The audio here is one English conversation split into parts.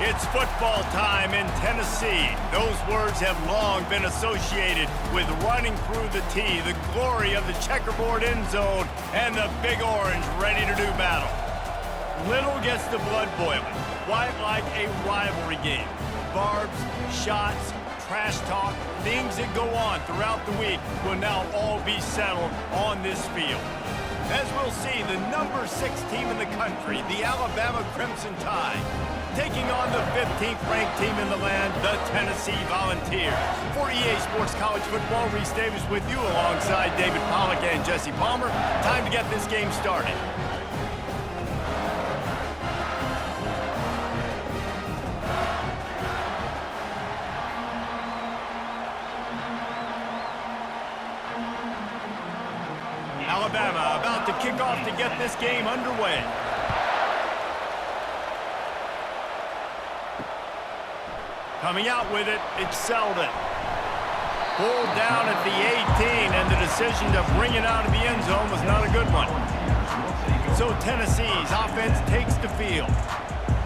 It's football time in Tennessee. Those words have long been associated with running through the tee, the glory of the checkerboard end zone, and the Big Orange ready to do battle. Little gets the blood boiling, quite like a rivalry game. Barbs, shots, trash talk, things that go on throughout the week will now all be settled on this field. As we'll see, the number 6 team in the country, the Alabama Crimson Tide, taking on the 15th ranked team in the land, the Tennessee Volunteers. For EA Sports College Football, Reese Davis with you alongside David Pollack and Jesse Palmer. Time to get this game started. Alabama about to kick off to get this game underway. Coming out with it, it's Selden. Pulled down at the 18, and the decision to bring it out of the end zone was not a good one. So Tennessee's offense takes the field.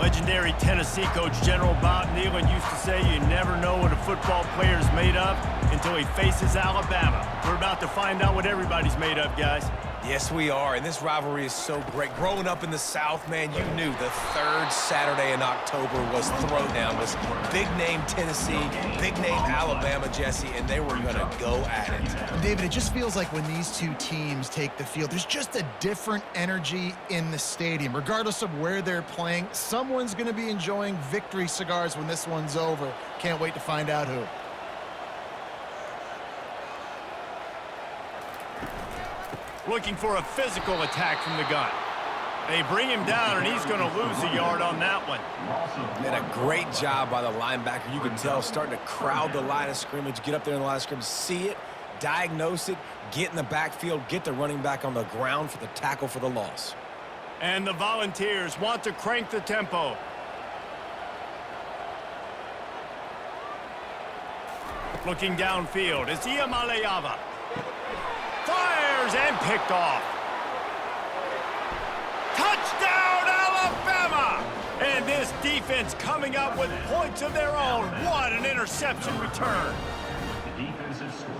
Legendary Tennessee coach General Bob Neyland used to say you never know what a football player's made of until he faces Alabama. We're about to find out what everybody's made of, guys. Yes, we are, and this rivalry is so great. Growing up in the South, man, you knew the third Saturday in October was Throwdown. Was big-name Tennessee, big-name Alabama, Jesse, and they were going to go at it. David, it just feels like when these two teams take the field, there's just a different energy in the stadium. Regardless of where they're playing, someone's going to be enjoying victory cigars when this one's over. Can't wait to find out who. Looking for a physical attack from the gun. They bring him down, and he's going to lose a yard on that one. Did a great job by the linebacker. You can tell starting to crowd the line of scrimmage, get up there in the line of scrimmage, see it, diagnose it, get in the backfield, get the running back on the ground for the tackle for the loss. And the Volunteers want to crank the tempo. Looking downfield, it's Iamaleava. Fires and picked off. Touchdown, Alabama! And this defense coming up with points of their own. What an interception return.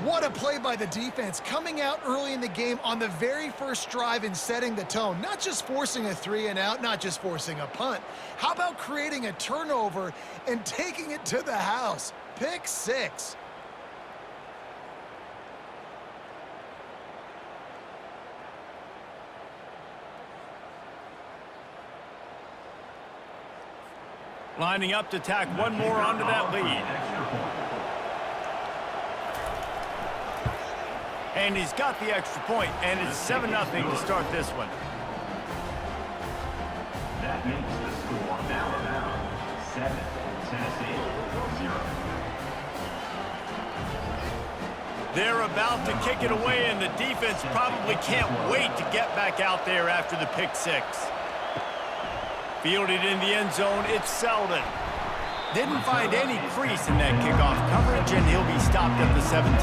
What a play by the defense, coming out early in the game on the very first drive and setting the tone. Not just forcing a 3-and-out, not just forcing a punt. How about creating a turnover and taking it to the house? Pick 6. Lining up to tack one more onto that lead. And he's got the extra point, and it's 7-0 to start this one. That makes the score Alabama 7, Tennessee 0. They're about to kick it away, and the defense probably can't wait to get back out there after the pick 6. Fielded in the end zone, it's Selden. Didn't find any crease in that kickoff coverage, and he'll be stopped at the 17.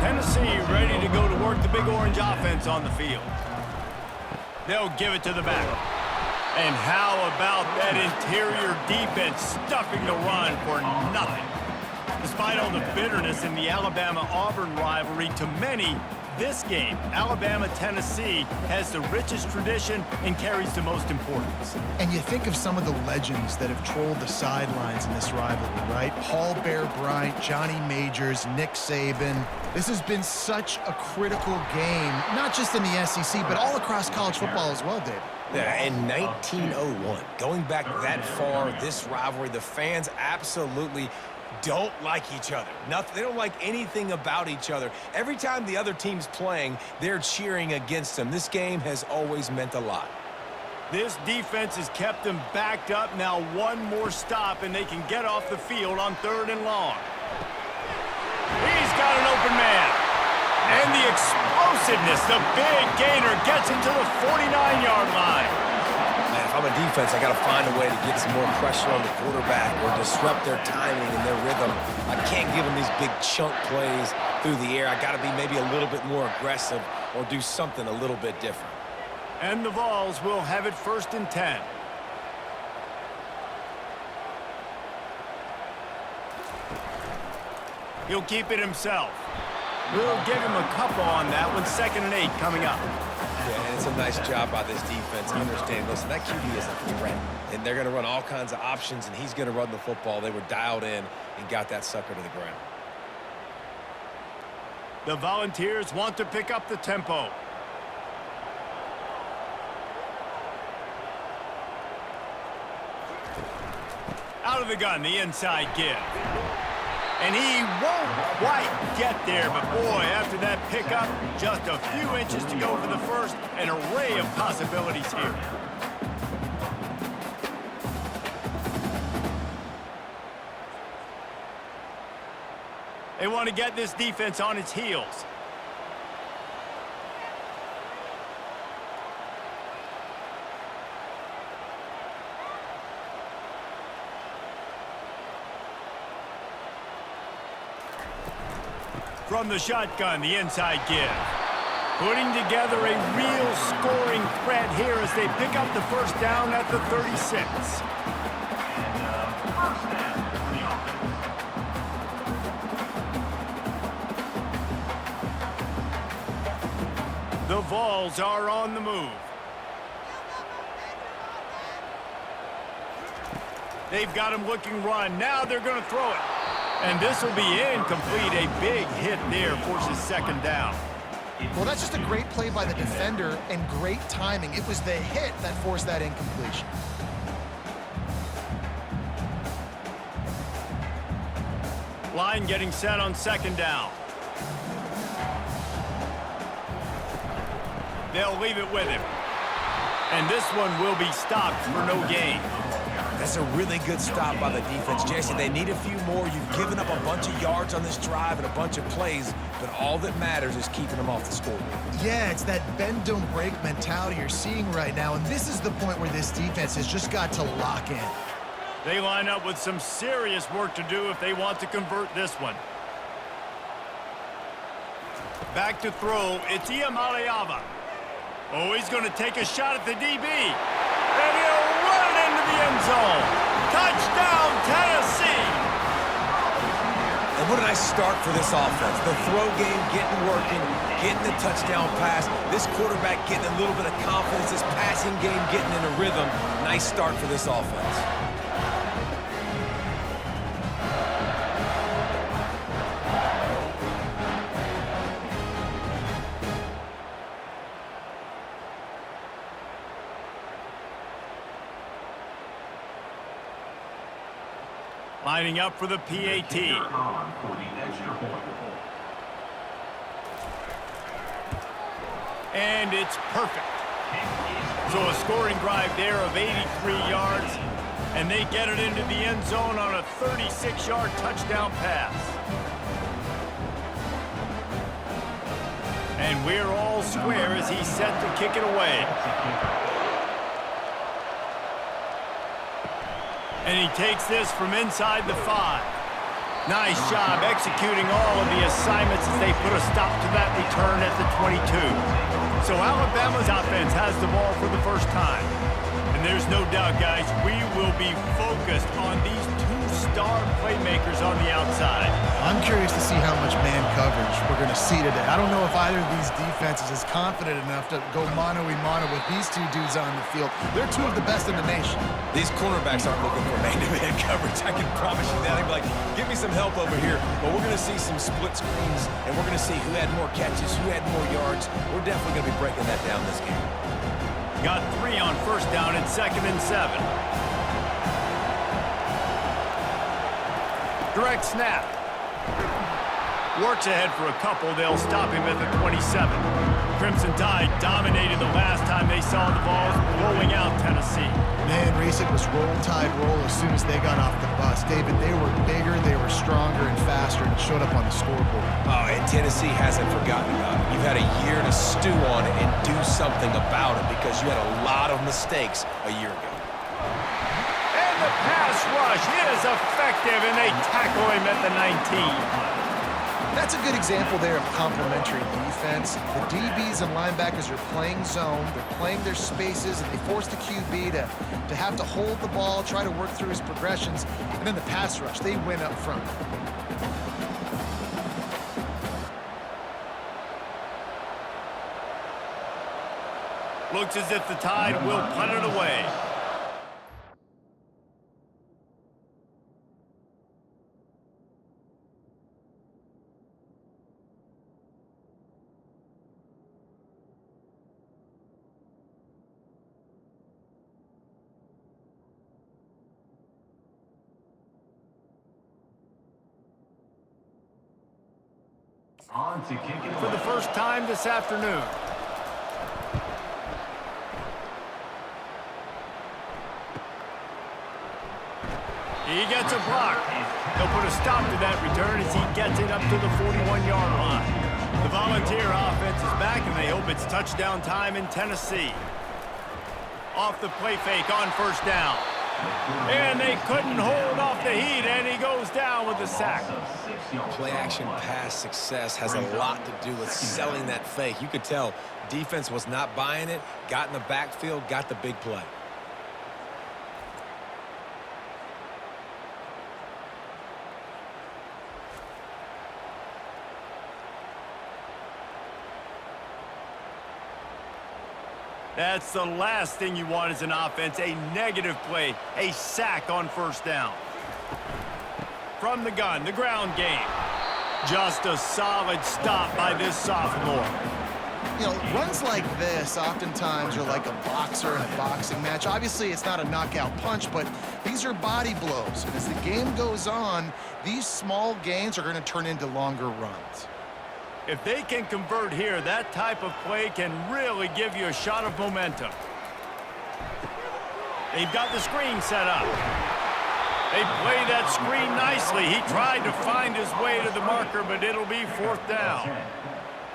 Tennessee ready to go to work the Big Orange offense on the field. They'll give it to the back. And how about that interior defense stuffing the run for nothing? Despite all the bitterness in the Alabama-Auburn rivalry, to many, this game, Alabama-Tennessee, has the richest tradition and carries the most importance. And you think of some of the legends that have trolled the sidelines in this rivalry, right? Paul Bear Bryant, Johnny Majors, Nick Saban. This has been such a critical game, not just in the SEC, but all across college football as well, David. Yeah, in 1901, going back that far, this rivalry, the fans absolutely don't like each other. They don't like anything about each other. Every time the other team's playing, they're cheering against them. This game has always meant a lot. This defense has kept them backed up. Now one more stop, and they can get off the field on 3rd and long. He's got an open man. And the explosiveness, the big gainer, gets him to the 49-yard line. Man, if I'm a defense, I got to find a way to get some more pressure on the quarterback or disrupt their timing and their rhythm. I can't give them these big chunk plays through the air. I got to be maybe a little bit more aggressive or do something a little bit different. And the Vols will have it 1st and 10. He'll keep it himself. We'll give him a couple on that one. 2nd and 8 coming up. Yeah, and it's a nice job by this defense understanding, listen, that QB is a threat. And they're going to run all kinds of options, and he's going to run the football. They were dialed in and got that sucker to the ground. The Volunteers want to pick up the tempo. Out of the gun, the inside give. And he won't quite get there, but boy, after that pickup, just a few inches to go for the first. An array of possibilities here. They want to get this defense on its heels. From the shotgun, the inside give. Putting together a real scoring threat here as they pick up the first down at the 36. The Vols are on the move. They've got him looking run. Now they're going to throw it. And this will be incomplete. A big hit there forces 2nd down. Well, that's just a great play by the defender and great timing. It was the hit that forced that incompletion. Line getting set on 2nd down. They'll leave it with him. And this one will be stopped for no gain. That's a really good stop by the defense. Jesse, they need a few more. You've given up a bunch of yards on this drive and a bunch of plays, but all that matters is keeping them off the scoreboard. Yeah, it's that bend, don't break mentality you're seeing right now, and this is the point where this defense has just got to lock in. They line up with some serious work to do if they want to convert this one. Back to throw, it's Iamaleava. Oh, he's going to take a shot at the DB. And he'll run it into the end zone. Touchdown, Tennessee! And what a nice start for this offense. The throw game getting working, getting the touchdown pass. This quarterback getting a little bit of confidence. This passing game getting in a rhythm. Nice start for this offense. Lining up for the PAT. And it's perfect. So a scoring drive there of 83 yards, and they get it into the end zone on a 36-yard touchdown pass. And we're all square as he's set to kick it away. And he takes this from inside the 5. Nice job executing all of the assignments as they put a stop to that return at the 22. So Alabama's offense has the ball for the first time. And there's no doubt, guys, we will be focused on these two-star playmakers on the outside. I'm curious to see how much man coverage we're going to see today. I don't know if either of these defenses is confident enough to go mano-a-mano with these two dudes on the field. They're two of the best in the nation. These cornerbacks aren't looking for man-to-man coverage. I can promise you that. They'll be like, give me some help over here. But we're going to see some split screens, and we're going to see who had more catches, who had more yards. We're definitely going to be breaking that down this game. Got 3 on first down and 2nd and 7. Direct snap. Works ahead for a couple. They'll stop him at the 27. Crimson Tide dominated the last time they saw the Vols rolling out Tennessee. Man, Reese, it was roll tide roll as soon as they got off the bus. David, they were bigger, they were stronger and faster, and it showed up on the scoreboard. Oh, and Tennessee hasn't forgotten about it. You've had a year to stew on it and do something about it because you had a lot of mistakes a year ago. And the pass rush is effective, and they tackle him at the 19. That's a good example there of complementary defense. The DBs and linebackers are playing zone, they're playing their spaces, and they force the QB to have to hold the ball, try to work through his progressions, and then the pass rush, they win up front. Looks as if the Tide will punt it away. On to kick it For the first time this afternoon. He gets a block. They'll put a stop to that return as he gets it up to the 41-yard line. The Volunteer offense is back, and they hope it's touchdown time in Tennessee. Off the play fake on first down. And they couldn't hold off the heat, and he goes down with the sack. Play-action pass success has a lot to do with selling that fake. You could tell defense was not buying it, got in the backfield, got the big play. That's the last thing you want as an offense, a negative play, a sack on first down. From the gun, the ground game. Just a solid stop by this sophomore. You know, runs like this oftentimes are like a boxer in a boxing match. Obviously, it's not a knockout punch, but these are body blows. And as the game goes on, these small gains are going to turn into longer runs. If they can convert here, that type of play can really give you a shot of momentum. They've got the screen set up. They play that screen nicely. He tried to find his way to the marker, but it'll be fourth down.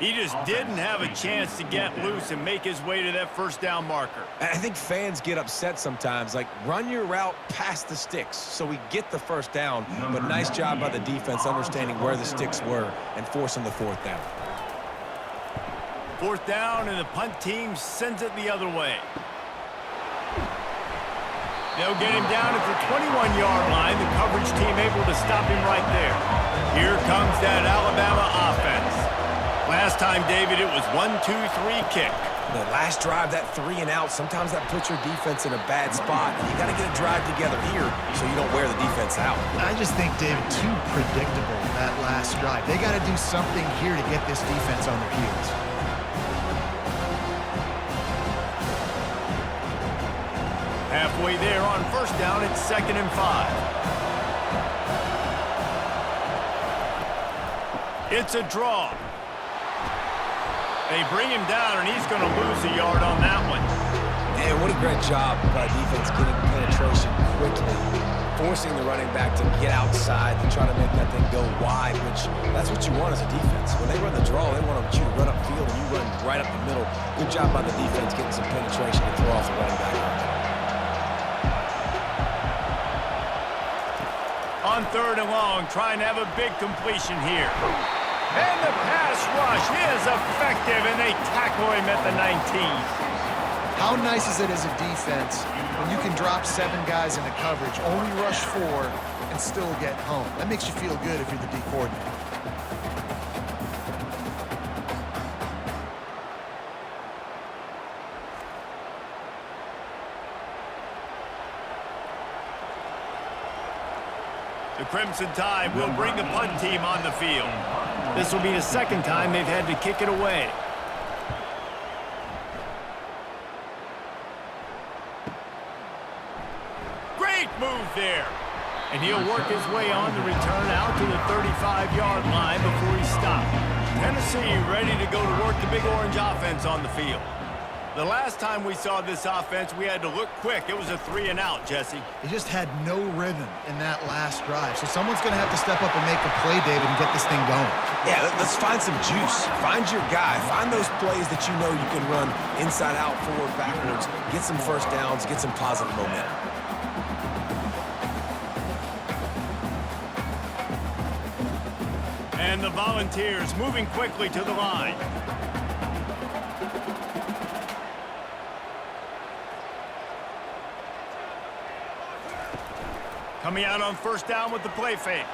He just didn't have a chance to get loose and make his way to that first down marker. I think fans get upset sometimes, like run your route past the sticks so we get the first down, but nice job by the defense understanding where the sticks were and forcing the fourth down. Fourth down, and the punt team sends it the other way. They'll get him down at the 21-yard line. The coverage team able to stop him right there. Here comes that Alabama offense. Last time, David, it was 1-2-3 kick. The last drive, that 3 and out, sometimes that puts your defense in a bad spot. You got to get a drive together here so you don't wear the defense out. I just think, David, too predictable, that last drive. They got to do something here to get this defense on their heels. Halfway there on first down, it's 2nd and 5. It's a draw. They bring him down, and he's going to lose a yard on that one. Man, what a great job by defense getting penetration quickly, forcing the running back to get outside and try to make that thing go wide, which that's what you want as a defense. When they run the draw, they want you to run upfield, and you run right up the middle. Good job by the defense getting some penetration to throw off the running back. On 3rd and long, trying to have a big completion here. And the pass rush is effective, and they tackle him at the 19. How nice is it as a defense when you can drop 7 guys into coverage, only rush 4, and still get home? That makes you feel good if you're the D coordinator. The Crimson Tide will bring the punt team on the field. This will be the 2nd time they've had to kick it away. Great move there. And he'll work his way on the return out to the 35-yard line before he stopped. Tennessee ready to go to work the Big Orange offense on the field. The last time we saw this offense, we had to look quick. It was a 3 and out, Jesse. They just had no rhythm in that last drive. So someone's going to have to step up and make a play, David, and get this thing going. Yeah, let's find some juice. Find your guy. Find those plays that you know you can run inside out, forward, backwards. Get some first downs. Get some positive momentum. And the Volunteers moving quickly to the line. Coming out on first down with the play fake.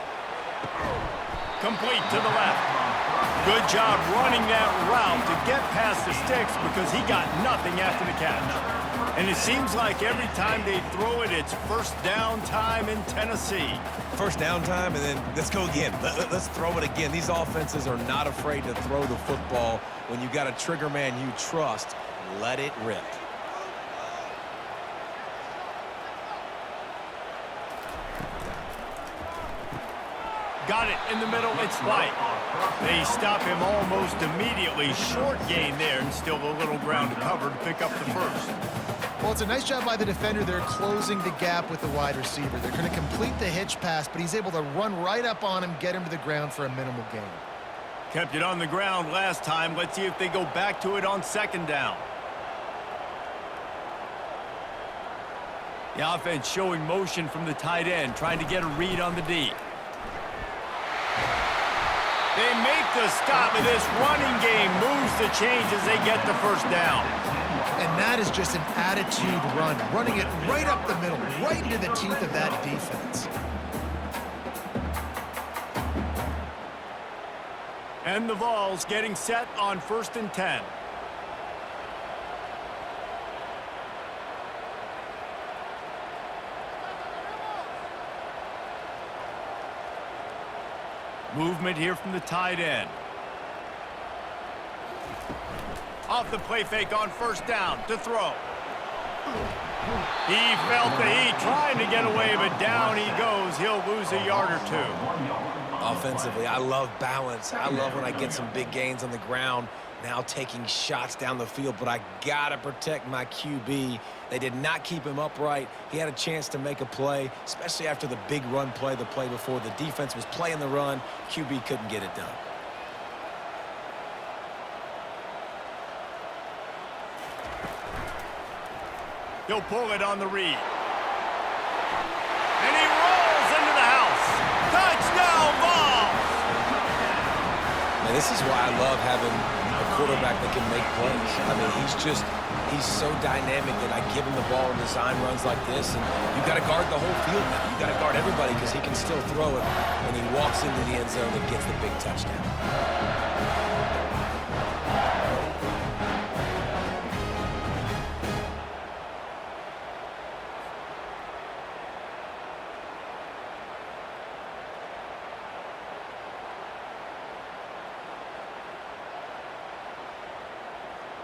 Complete to the left. Good job running that route to get past the sticks because he got nothing after the catch. And it seems like every time they throw it, it's first down time in Tennessee. First down time, and then let's go again. Let's throw it again. These offenses are not afraid to throw the football. When you got a trigger man you trust, let it rip. Got it in the middle, it's White. They stop him almost immediately. Short gain there, and still a little ground to cover to pick up the first. Well, it's a nice job by the defender. They're closing the gap with the wide receiver. They're going to complete the hitch pass, but he's able to run right up on him, get him to the ground for a minimal gain. Kept it on the ground last time. Let's see if they go back to it on second down. The offense showing motion from the tight end, trying to get a read on the D. They make the stop, and this running game moves the change as they get the first down. And that is just an attitude run, running it right up the middle, right into the teeth of that defense. And the Vols getting set on 1st and 10. Movement here from the tight end. Off the play fake on first down to throw. He felt the heat trying to get away, but down he goes. He'll lose a yard or two. Offensively, I love balance. I love when I get some big gains on the ground, now taking shots down the field, but I gotta protect my QB. They did not keep him upright. He had a chance to make a play, especially after the big run play the play before. The defense was playing the run. QB couldn't get it done. He'll pull it on the read. And he rolls into the house. Touchdown, Vols! Man, this is why I love having a quarterback that can make plays. I mean, he's so dynamic that I give him the ball in design runs like this, and you got to guard the whole field now. You got to guard everybody because he can still throw it when he walks into the end zone and gets the big touchdown.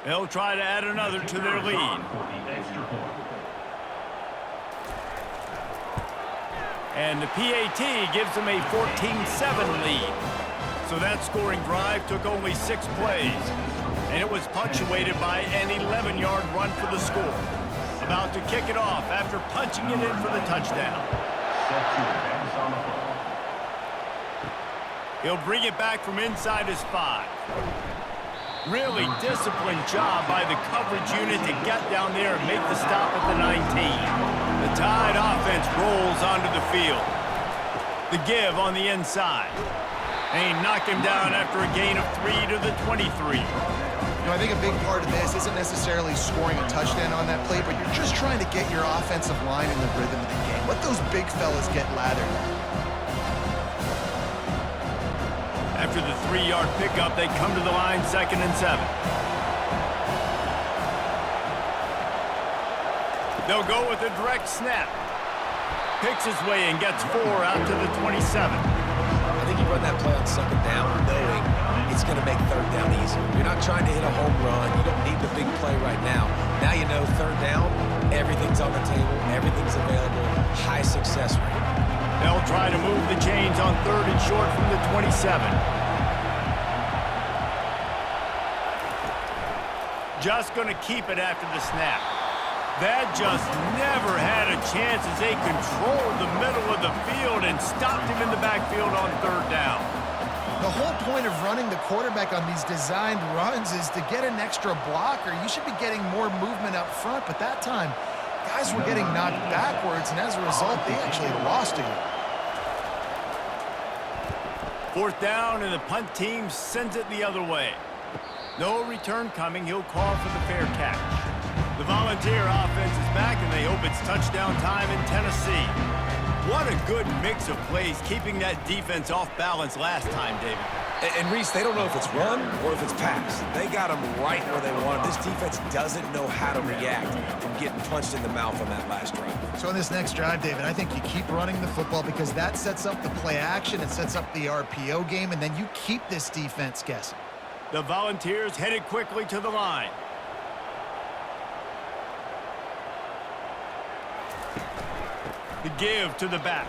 They'll try to add another to their lead. And the PAT gives them a 14-7 lead. So that scoring drive took only 6 plays. And it was punctuated by an 11-yard run for the score. About to kick it off after punching it in for the touchdown. He'll bring it back from inside his 5. Really disciplined job by the coverage unit to get down there and make the stop at the 19. The Tide offense rolls onto the field. The give on the inside. And he knocked him down after a gain of 3 to the 23. You know, I think a big part of this isn't necessarily scoring a touchdown on that play, but you're just trying to get your offensive line in the rhythm of the game. Let those big fellas get lathered. After the 3-yard pickup, they come to the line 2nd and 7. They'll go with a direct snap. Picks his way and gets 4 out to the 27. I think you run that play on 2nd down knowing it's going to make 3rd down easier. You're not trying to hit a home run. You don't need the big play right now. Now you know 3rd down, everything's on the table, everything's available, high success rate. They'll try to move the chains on 3rd and short from the 27. Just going to keep it after the snap. That just never had a chance as they controlled the middle of the field and stopped him in the backfield on 3rd down. The whole point of running the quarterback on these designed runs is to get an extra blocker. You should be getting more movement up front, but that time, guys were getting knocked backwards, and as a result, they actually lost it. 4th down, and the punt team sends it the other way. No return coming. He'll call for the fair catch. The Volunteer offense is back, and they hope it's touchdown time in Tennessee. What a good mix of plays, keeping that defense off balance last time, David. And Reese, they don't know if it's run or if it's pass. They got them right where they want them. This defense doesn't know how to react from getting punched in the mouth on that last drive. So on this next drive, David, I think you keep running the football because that sets up the play action, it sets up the RPO game, and then you keep this defense guessing. The Volunteers headed quickly to the line. The give to the back.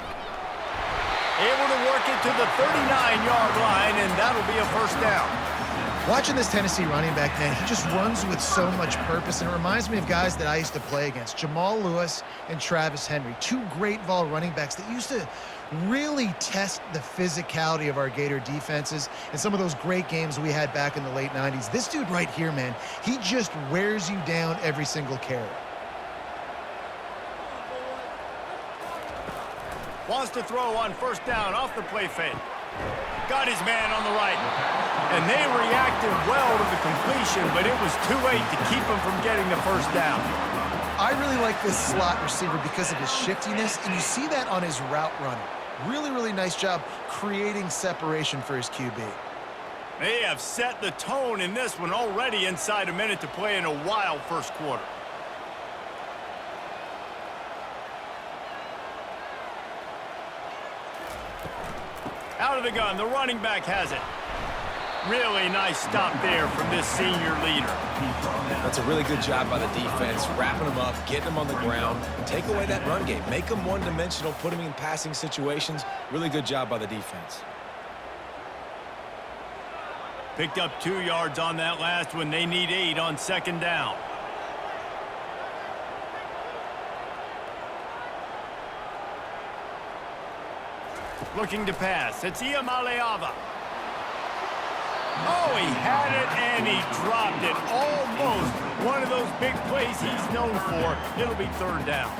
Able to work it to the 39-yard line, and that'll be a first down. Watching this Tennessee running back, man, he just runs with so much purpose, and it reminds me of guys that I used to play against, Jamal Lewis and Travis Henry, two great vol running backs that used to really test the physicality of our Gator defenses and some of those great games we had back in the late 90s. This dude right here, man, he just wears you down every single carry. Wants to throw on first down off the play fake. Got his man on the right. And they reacted well to the completion, but it was too late to keep him from getting the first down. I really like this slot receiver because of his shiftiness, and you see that on his route running. Really, really nice job creating separation for his QB. They have set the tone in this one already inside a minute to play in a wild first quarter. Out of the gun, the running back has it. Really nice stop there from this senior leader. That's a really good job by the defense, wrapping them up, getting them on the ground, take away that run game, make them one-dimensional, put them in passing situations. Really good job by the defense. Picked up 2 yards on that last one. They need 8 on second down. Looking to pass. It's Iamaleava. Oh, he had it and he dropped it. Almost one of those big plays he's known for. It'll be third down.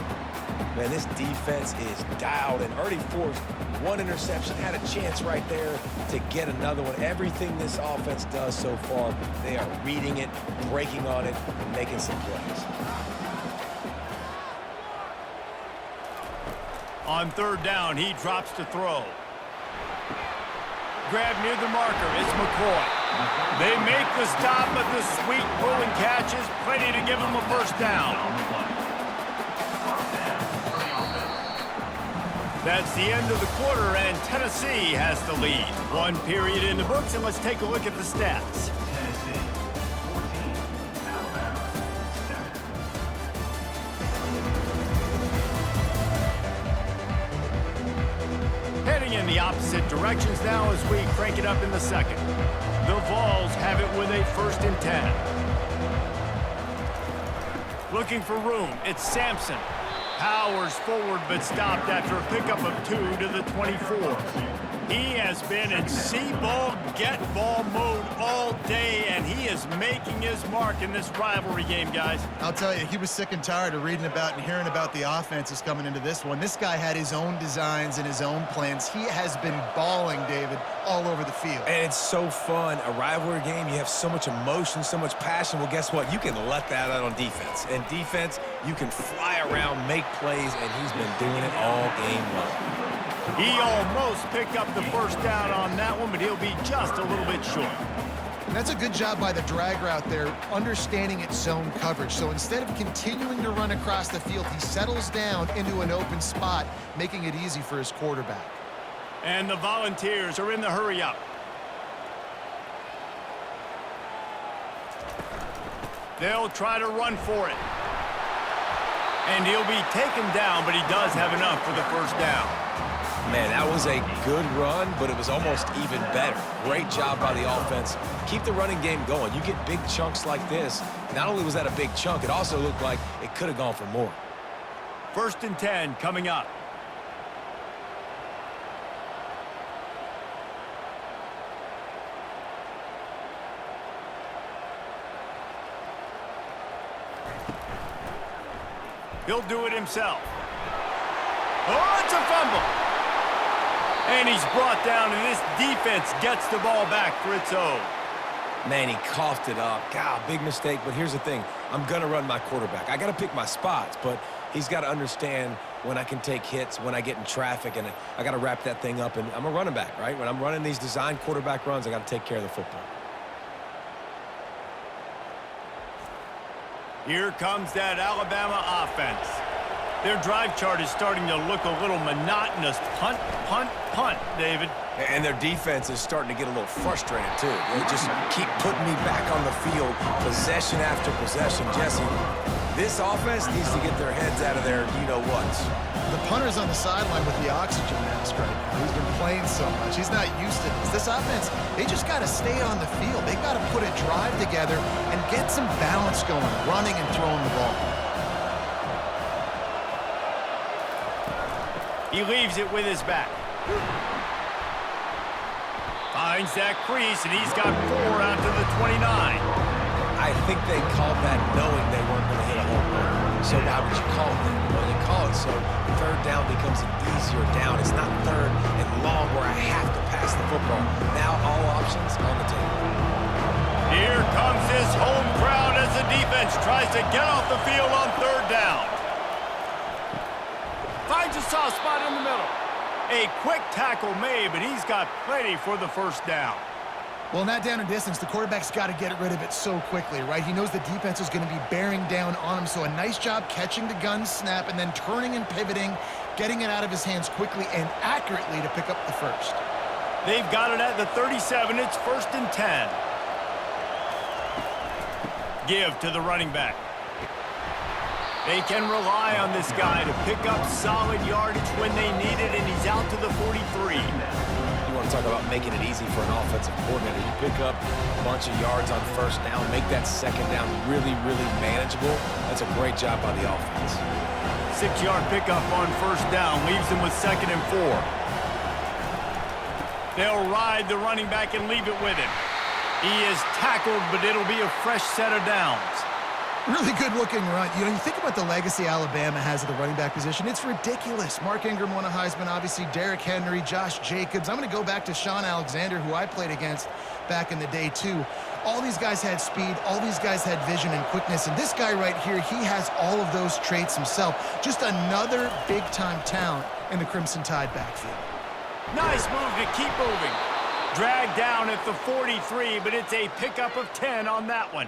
Man, this defense is dialed and already forced one interception. Had a chance right there to get another one. Everything this offense does so far, they are reading it, breaking on it, and making some plays. On third down, he drops to throw. Grab near the marker. It's McCoy. They make the stop, but the sweet pulling catch is plenty to give him a first down. That's the end of the quarter, and Tennessee has the lead. 1 period in the books, and let's take a look at the stats. Heading in the opposite directions now as we crank it up in the second. The Vols have it with a 1st and 10. Looking for room. It's Sampson. Powers forward, but stopped after a pickup of 2 to the 24. He has been in see-ball, get-ball mode all day, and he is making his mark in this rivalry game, guys. I'll tell you, he was sick and tired of reading about and hearing about the offenses coming into this one. This guy had his own designs and his own plans. He has been balling, David, all over the field. And it's so fun. A rivalry game, you have so much emotion, so much passion. Well, guess what? You can let that out on defense. And defense, you can fly around, make plays, and he's been doing it all game long. He almost picked up the first down on that one, but he'll be just a little bit short. And that's a good job by the drag route there, understanding its zone coverage. So instead of continuing to run across the field, he settles down into an open spot, making it easy for his quarterback. And the Volunteers are in the hurry-up. They'll try to run for it. And he'll be taken down, but he does have enough for the first down. Man, that was a good run, but it was almost even better. Great job by the offense. Keep the running game going. You get big chunks like this. Not only was that a big chunk, it also looked like it could have gone for more. 1st and 10 coming up. He'll do it himself. Oh, it's a fumble. And he's brought down, and this defense gets the ball back for its own. Man, he coughed it up. God, big mistake, but here's the thing. I'm going to run my quarterback. I got to pick my spots, but he's got to understand when I can take hits, when I get in traffic, and I got to wrap that thing up. And I'm a running back, right? When I'm running these design quarterback runs, I got to take care of the football. Here comes that Alabama offense. Their drive chart is starting to look a little monotonous. Punt, punt, punt, David. And their defense is starting to get a little frustrated, too. They just keep putting me back on the field, possession after possession. Jesse, this offense needs to get their heads out of their you-know-whats. The punter's on the sideline with the oxygen mask right now. He's been playing so much. He's not used to this. This offense, they just got to stay on the field. They've got to put a drive together and get some balance going, running and throwing the ball. He leaves it with his back. Finds that crease, and he's got 4 out to the 29. I think they called that knowing they weren't going to hit a home run. So why would you call it that? Well, you call it so third down becomes an easier down. It's not third and long where I have to pass the football. Now all options on the table. Here comes this home crowd as the defense tries to get off the field on third down. Finds a soft spot in the middle. A quick tackle made, but he's got plenty for the first down. Well, in that down and distance, the quarterback's got to get rid of it so quickly, right? He knows the defense is going to be bearing down on him, so a nice job catching the gun snap and then turning and pivoting, getting it out of his hands quickly and accurately to pick up the first. They've got it at the 37. It's 1st and 10. Give to the running back. They can rely on this guy to pick up solid yardage when they need it, and he's out to the 43. You want to talk about making it easy for an offensive coordinator. You pick up a bunch of yards on first down, make that second down really, really manageable. That's a great job by the offense. 6-yard pickup on first down leaves them with 2nd and 4. They'll ride the running back and leave it with him. He is tackled, but it'll be a fresh set of downs. Really good-looking run. You know, you think about the legacy Alabama has at the running back position. It's ridiculous. Mark Ingram won a Heisman, obviously. Derrick Henry, Josh Jacobs. I'm going to go back to Sean Alexander, who I played against back in the day, too. All these guys had speed. All these guys had vision and quickness. And this guy right here, he has all of those traits himself. Just another big-time talent in the Crimson Tide backfield. Nice move to keep moving. Dragged down at the 43, but it's a pickup of 10 on that one.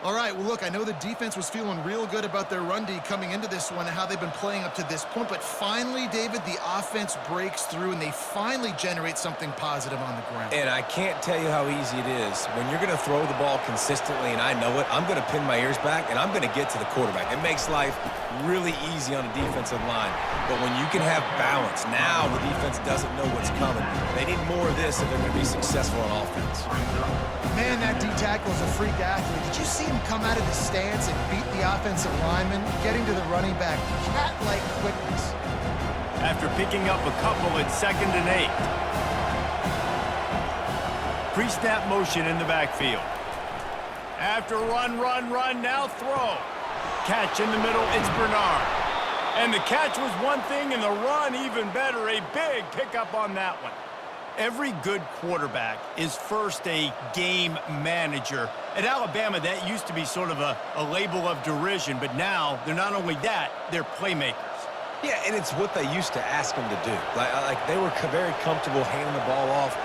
All right, well, look, I know the defense was feeling real good about their run D coming into this one and how they've been playing up to this point, but finally, David, the offense breaks through and they finally generate something positive on the ground. And I can't tell you how easy it is. When you're going to throw the ball consistently, and I know it, I'm going to pin my ears back, and I'm going to get to the quarterback. It makes life really easy on a defensive line. But when you can have balance, now the defense doesn't know what's coming. They need more of this if they're going to be successful on offense. Man, that D-tackle is a freak athlete. Did you see him come out of the stance and beat the offensive lineman, getting to the running back? Cat-like quickness. After picking up a couple, it's 2nd and 8. Pre-snap motion in the backfield. After run, now throw. Catch in the middle, it's Bernard. And the catch was one thing, and the run even better. A big pickup on that one. Every good quarterback is first a game manager. At Alabama, that used to be sort of a label of derision, but now they're not only that, they're playmakers. Yeah, and it's what they used to ask them to do. Like they were very comfortable handing the ball off,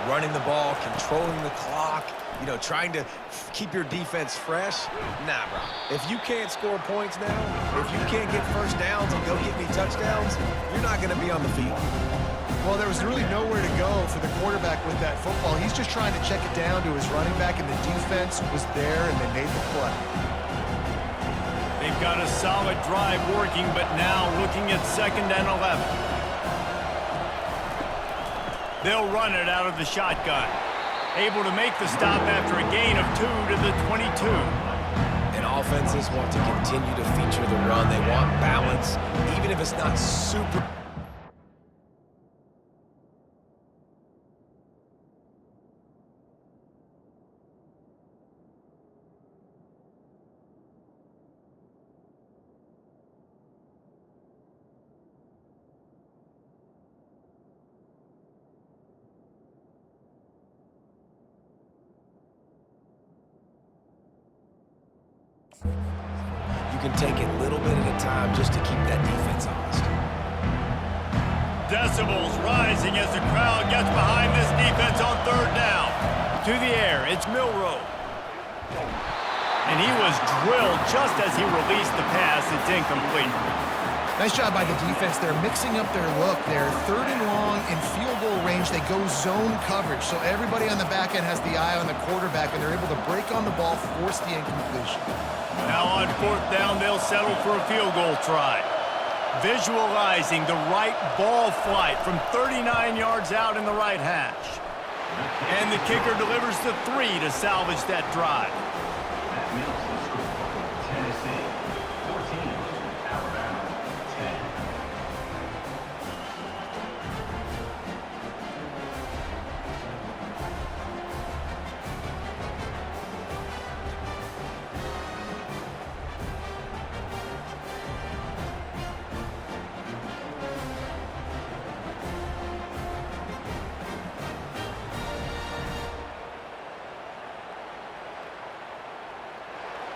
running the ball, controlling the clock, you know, trying to keep your defense fresh. Nah, bro. If you can't score points now, if you can't get first downs and go get me touchdowns, you're not going to be on the field. Well, there was really nowhere to go for the quarterback with that football. He's just trying to check it down to his running back, and the defense was there, and they made the play. They've got a solid drive working, but now looking at 2nd and 11. They'll run it out of the shotgun. Able to make the stop after a gain of 2 to the 22. And offenses want to continue to feature the run. They want balance, even if it's not super... You can take it a little bit at a time just to keep that defense honest. Decibels rising as the crowd gets behind this defense on third down. To the air, it's Milroe. And he was drilled just as he released the pass. It's incomplete. Nice job by the defense. They're mixing up their look. They're third and long in field goal range. They go zone coverage. So everybody on the back end has the eye on the quarterback, and they're able to break on the ball, force the incompletion. Now on fourth down, they'll settle for a field goal try. Visualizing the right ball flight from 39 yards out in the right hash. And the kicker delivers the 3 to salvage that drive. That makes the score. Tennessee 14, Alabama 10.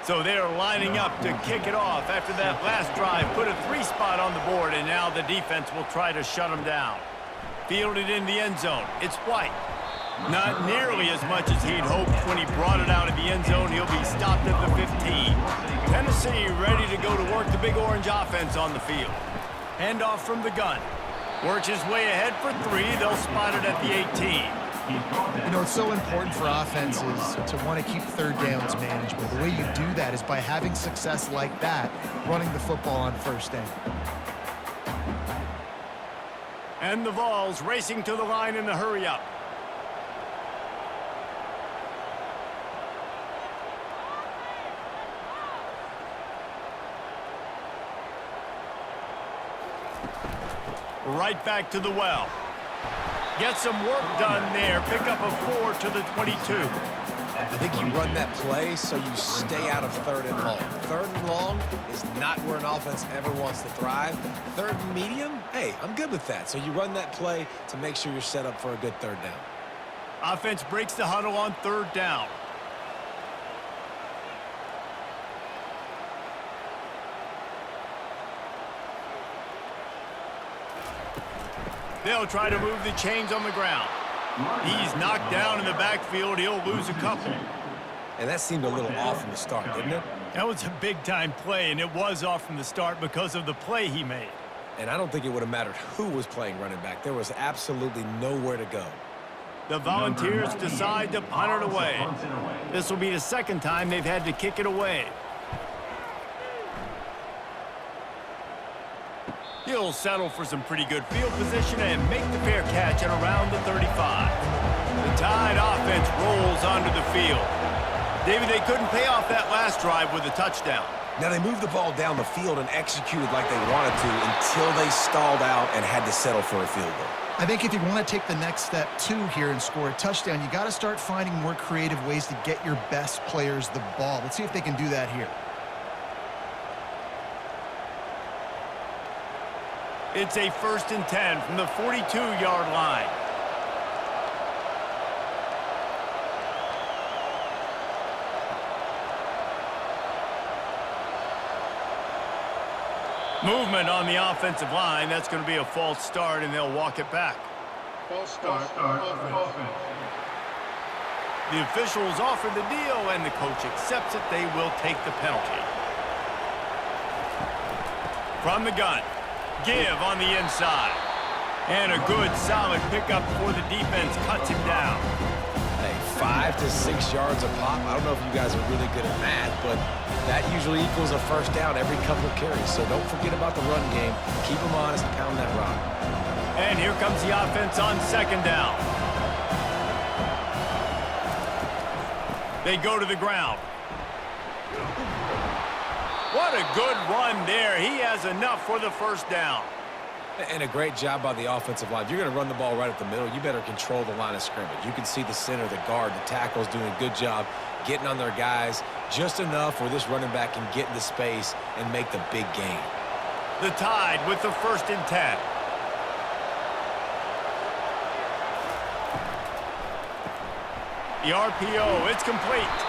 So they're lining up to kick it off after that last drive. Put a 3 spot on the board, and now the defense will try to shut them down. Fielded in the end zone. It's White. Not nearly as much as he'd hoped when he brought it out of the end zone. He'll be stopped at the 15. Tennessee ready to go to work the Big Orange offense on the field. Handoff from the gun. Works his way ahead for 3. They'll spot it at the 18. You know, it's so important for offenses to want to keep third downs manageable. The way you do that is by having success like that, running the football on first down. And the Vols racing to the line in the hurry-up. Right back to the well. Get some work done there. Pick up a 4 to the 22. I think you run that play so you stay out of third and long. Third and long is not where an offense ever wants to thrive. Third and medium, hey, I'm good with that. So you run that play to make sure you're set up for a good third down. Offense breaks the huddle on third down. They'll try to move the chains on the ground. He's knocked down in the backfield. He'll lose a couple. And that seemed a little off from the start, didn't it? That was a big-time play, and it was off from the start because of the play he made. And I don't think it would have mattered who was playing running back. There was absolutely nowhere to go. The Volunteers decide to punt it away. This will be the second time they've had to kick it away. He'll settle for some pretty good field position and make the fair catch at around the 35. The Tide offense rolls onto the field. David, they couldn't pay off that last drive with a touchdown. Now, they moved the ball down the field and executed like they wanted to until they stalled out and had to settle for a field goal. I think if you want to take the next step, too, here and score a touchdown, you got to start finding more creative ways to get your best players the ball. Let's see if they can do that here. It's a 1st and 10 from the 42-yard line. Movement on the offensive line. That's going to be a false start, and they'll walk it back. False start offense. The officials offer the deal, and the coach accepts it. They will take the penalty. From the gun. Give on the inside. And a good, solid pickup before the defense cuts him down. Hey, 5 to 6 yards a pop. I don't know if you guys are really good at math, but that usually equals a first down every couple of carries. So don't forget about the run game. Keep them honest and pound that rock. And here comes the offense on 2nd down. They go to the ground. What a good run there. He has enough for the first down. And a great job by the offensive line. If you're going to run the ball right at the middle, you better control the line of scrimmage. You can see the center, the guard, the tackle's doing a good job getting on their guys just enough where this running back can get into space and make the big gain. The Tide with the 1st and 10. The RPO, it's complete.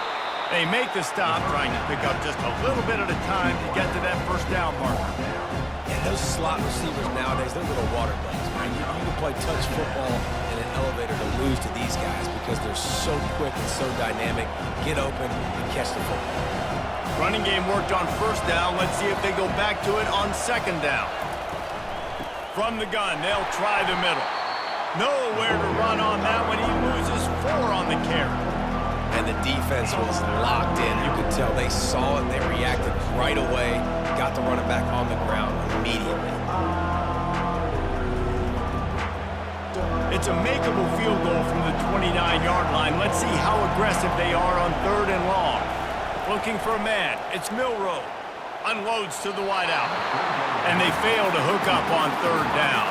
They make the stop, trying to pick up just a little bit at a time to get to that first down marker. And Those slot receivers nowadays, they're little water bugs, man. You can play touch football in an elevator to lose to these guys because they're so quick and so dynamic. Get open and catch the football. Running game worked on first down. Let's see if they go back to it on second down. From the gun, they'll try the middle. Nowhere to run on that one. He loses 4 on the carry. And the defense was locked in. You could tell they saw it. They reacted right away. Got the running back on the ground immediately. It's a makeable field goal from the 29-yard line. Let's see how aggressive they are on 3rd and long. Looking for a man. It's Milrow. Unloads to the wideout. And they fail to hook up on 3rd down.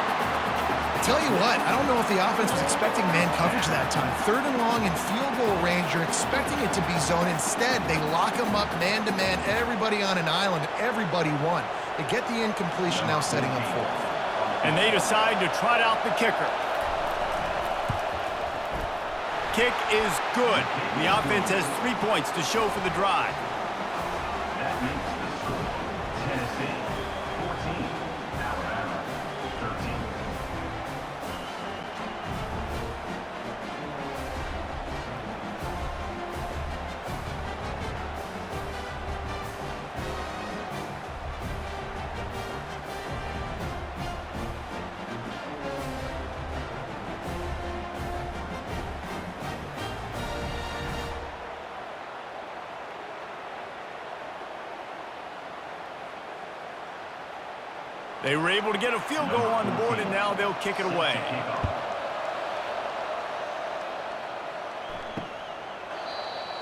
Tell you what, I don't know if the offense was expecting man coverage that time. 3rd and long in field goal range, you're expecting it to be zone. Instead, they lock them up man-to-man, everybody on an island, everybody won. They get the incompletion, now setting up 4th. And they decide to trot out the kicker. Kick is good. The offense has 3 points to show for the drive. That makes the score Tennessee 14, Alabama 13. They were able to get a field goal on the board, and now they'll kick it away.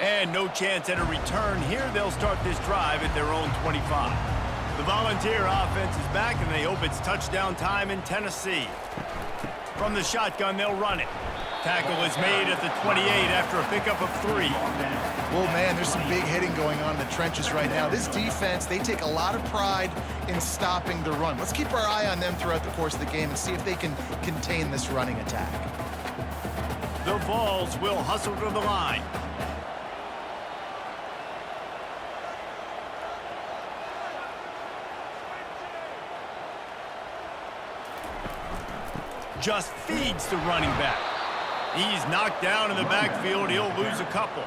And no chance at a return here. They'll start this drive at their own 25. The Volunteer offense is back, and they hope it's touchdown time in Tennessee. From the shotgun, they'll run it. Tackle is made at the 28 after a pickup of 3. Well, man, there's some big hitting going on in the trenches right now. This defense, they take a lot of pride in stopping the run. Let's keep our eye on them throughout the course of the game and see if they can contain this running attack. The Vols will hustle to the line. Just feeds the running back. He's knocked down in the backfield. He'll lose a couple.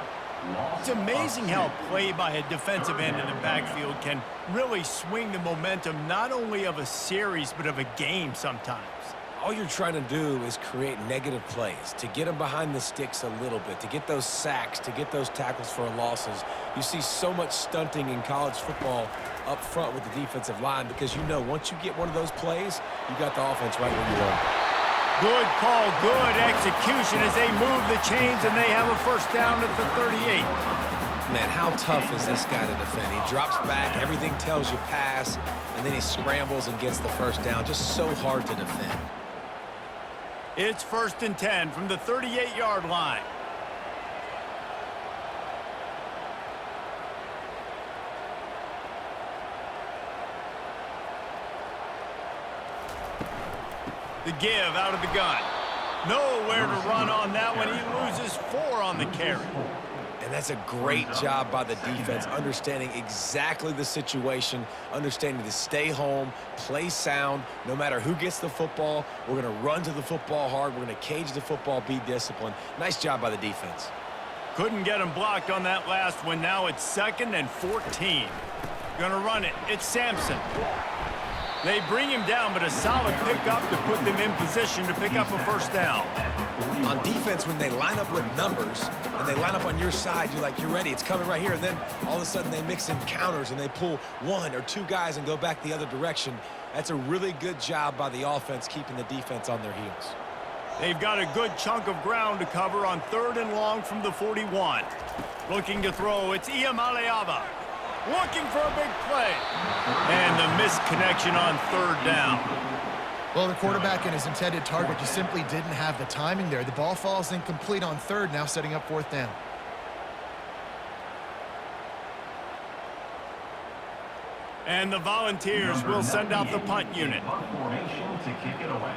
It's amazing how play by a defensive end in the backfield can really swing the momentum not only of a series but of a game sometimes. All you're trying to do is create negative plays, to get them behind the sticks a little bit, to get those sacks, to get those tackles for losses. You see so much stunting in college football up front with the defensive line because you know once you get one of those plays, you got the offense right where you want it. Good call, good execution as they move the chains and they have a first down at the 38. Man, how tough is this guy to defend? He drops back, everything tells you pass, and then he scrambles and gets the first down. Just so hard to defend. It's 1st and 10 from the 38-yard line. The give out of the gun. Nowhere to run on that one. He loses 4 on the carry. And that's a great job by the defense, understanding exactly the situation, understanding to stay home, play sound. No matter who gets the football, we're going to run to the football hard. We're going to cage the football, be disciplined. Nice job by the defense. Couldn't get him blocked on that last one. Now it's 2nd and 14. Gonna run it. It's Sampson. They bring him down, but a solid pickup to put them in position to pick up a first down. On defense, when they line up with numbers and they line up on your side, you're ready. It's coming right here. And then all of a sudden they mix in counters and they pull 1 or 2 guys and go back the other direction. That's a really good job by the offense keeping the defense on their heels. They've got a good chunk of ground to cover on 3rd and long from the 41. Looking to throw, it's Iamaleava. Looking for a big play. And the misconnection on 3rd down. Well, the quarterback and his intended target just simply didn't have the timing there. The ball falls incomplete on 3rd, now setting up 4th down. And the Volunteers will send out the punt unit. Punt formation to kick it away.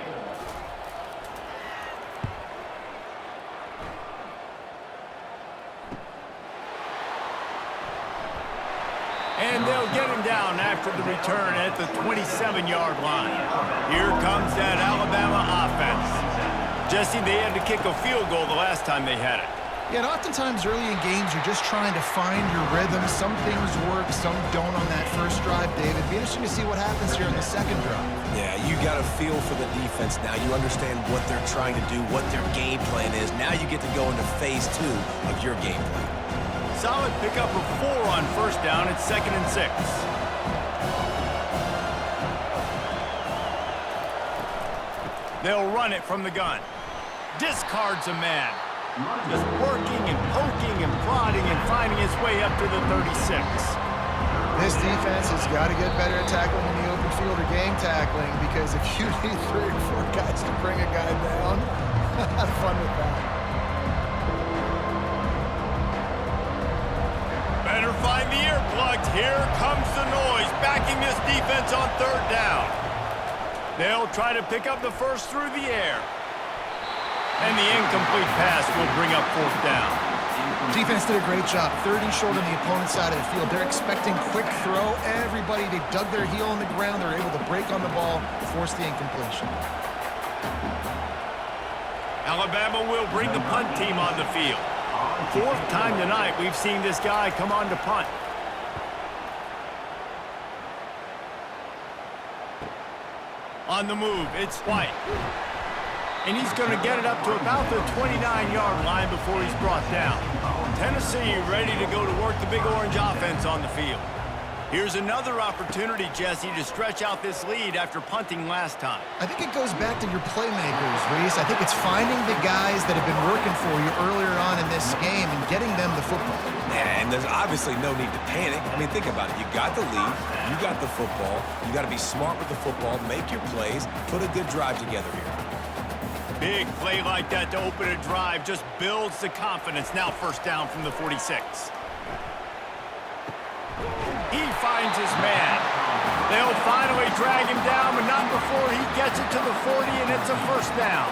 And they'll get him down after the return at the 27-yard line. Here comes that Alabama offense. Jesse, they had to kick a field goal the last time they had it. Yeah, and oftentimes early in games, you're just trying to find your rhythm. Some things work, some don't on that first drive, David. Be interesting to see what happens here in the second drive. Yeah, you got a feel for the defense now. You understand what they're trying to do, what their game plan is. Now you get to go into phase 2 of your game plan. Solid pickup of 4 on first down. It's 2nd and 6. They'll run it from the gun. Discards a man. Just working and poking and prodding and finding his way up to the 36. This defense has got to get better at tackling in the open field or gang tackling, because if you need 3 or 4 guys to bring a guy down, have fun with that. Better find the earplugs. Here comes the noise, backing this defense on 3rd down. They'll try to pick up the first through the air. And the incomplete pass will bring up 4th down. Defense did a great job. 30 short on the opponent's side of the field. They're expecting quick throw. Everybody, they dug their heel on the ground. They're able to break on the ball, force the incompletion. Alabama will bring the punt team on the field. 4th time tonight we've seen this guy come on to punt. On the move, it's White. And he's going to get it up to about the 29-yard line before he's brought down. Tennessee ready to go to work the Big Orange offense on the field. Here's another opportunity, Jesse, to stretch out this lead after punting last time. I think it goes back to your playmakers, Reese. I think it's finding the guys that have been working for you earlier on in this game and getting them the football. And there's obviously no need to panic. I mean, think about it. You got the lead. You got the football. You got to be smart with the football, make your plays, put a good drive together here. Big play like that to open a drive just builds the confidence. Now 1st down from the 46. He finds his man. They'll finally drag him down, but not before he gets it to the 40, and it's a 1st down.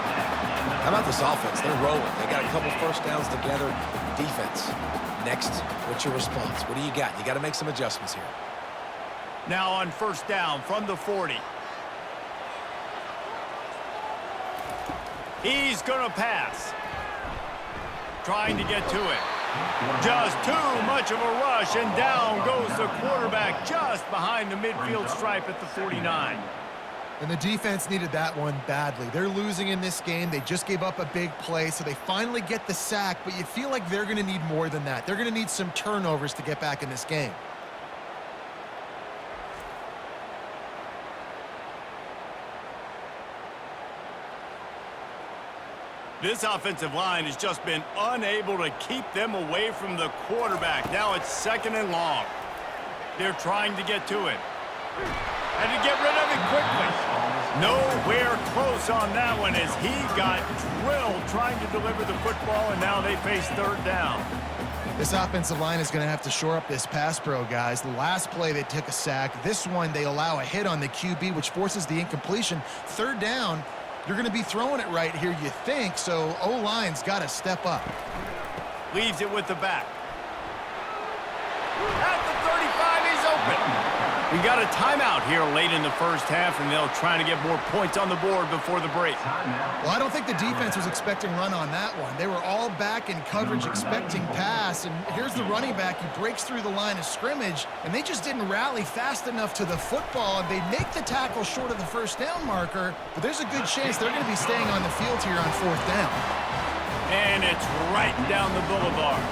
How about this offense? They're rolling. They got a couple 1st downs together. Defense. Next, what's your response? What do you got? You got to make some adjustments here. Now on 1st down from the 40. He's going to pass. Trying to get to it. Just too much of a rush, and down goes the quarterback just behind the midfield stripe at the 49. And the defense needed that one badly. They're losing in this game. They just gave up a big play, so they finally get the sack, but you feel like they're going to need more than that. They're going to need some turnovers to get back in this game. This offensive line has just been unable to keep them away from the quarterback. Now it's 2nd and long. They're trying to get to it. And to get rid of it quickly. Nowhere close on that one as he got drilled trying to deliver the football, and now they face 3rd down. This offensive line is going to have to shore up this pass pro, guys. The last play, they took a sack. This one, they allow a hit on the QB, which forces the incompletion. 3rd down. You're going to be throwing it right here, you think, so O-line's got to step up. Leaves it with the back. At the 35, he's open. We got a timeout here late in the 1st half, and they'll try to get more points on the board before the break. Well, I don't think the defense was expecting run on that one. They were all back in coverage expecting pass, and here's the running back. He breaks through the line of scrimmage, and they just didn't rally fast enough to the football, and they make the tackle short of the 1st down marker, but there's a good chance they're going to be staying on the field here on 4th down. And it's right down the boulevard.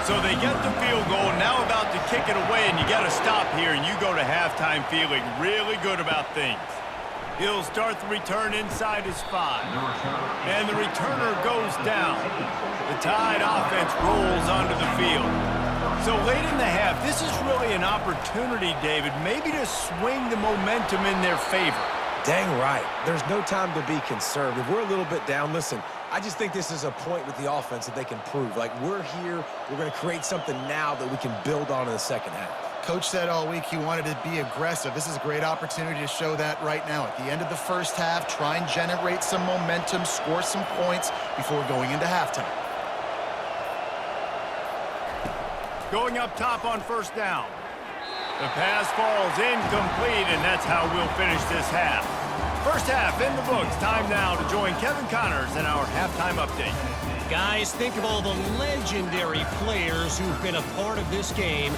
So they get the field goal, now about to kick it away, and you got to stop here, and you go to halftime feeling really good about things. He'll start the return inside his 5. And the returner goes down. The Tide offense rolls onto the field. So late in the half, this is really an opportunity, David, maybe to swing the momentum in their favor. Dang right. There's no time to be conservative. We're a little bit down. Listen, I just think this is a point with the offense that they can prove. Like, we're here, we're going to create something now that we can build on in the second half. Coach said all week he wanted to be aggressive. This is a great opportunity to show that right now. At the end of the first half, try and generate some momentum, score some points before going into halftime. Going up top on first down. The pass falls incomplete, and that's how we'll finish this half. First half in the books. Time now to join Kevin Connors in our halftime update. Guys, think of all the legendary players who've been a part of this game,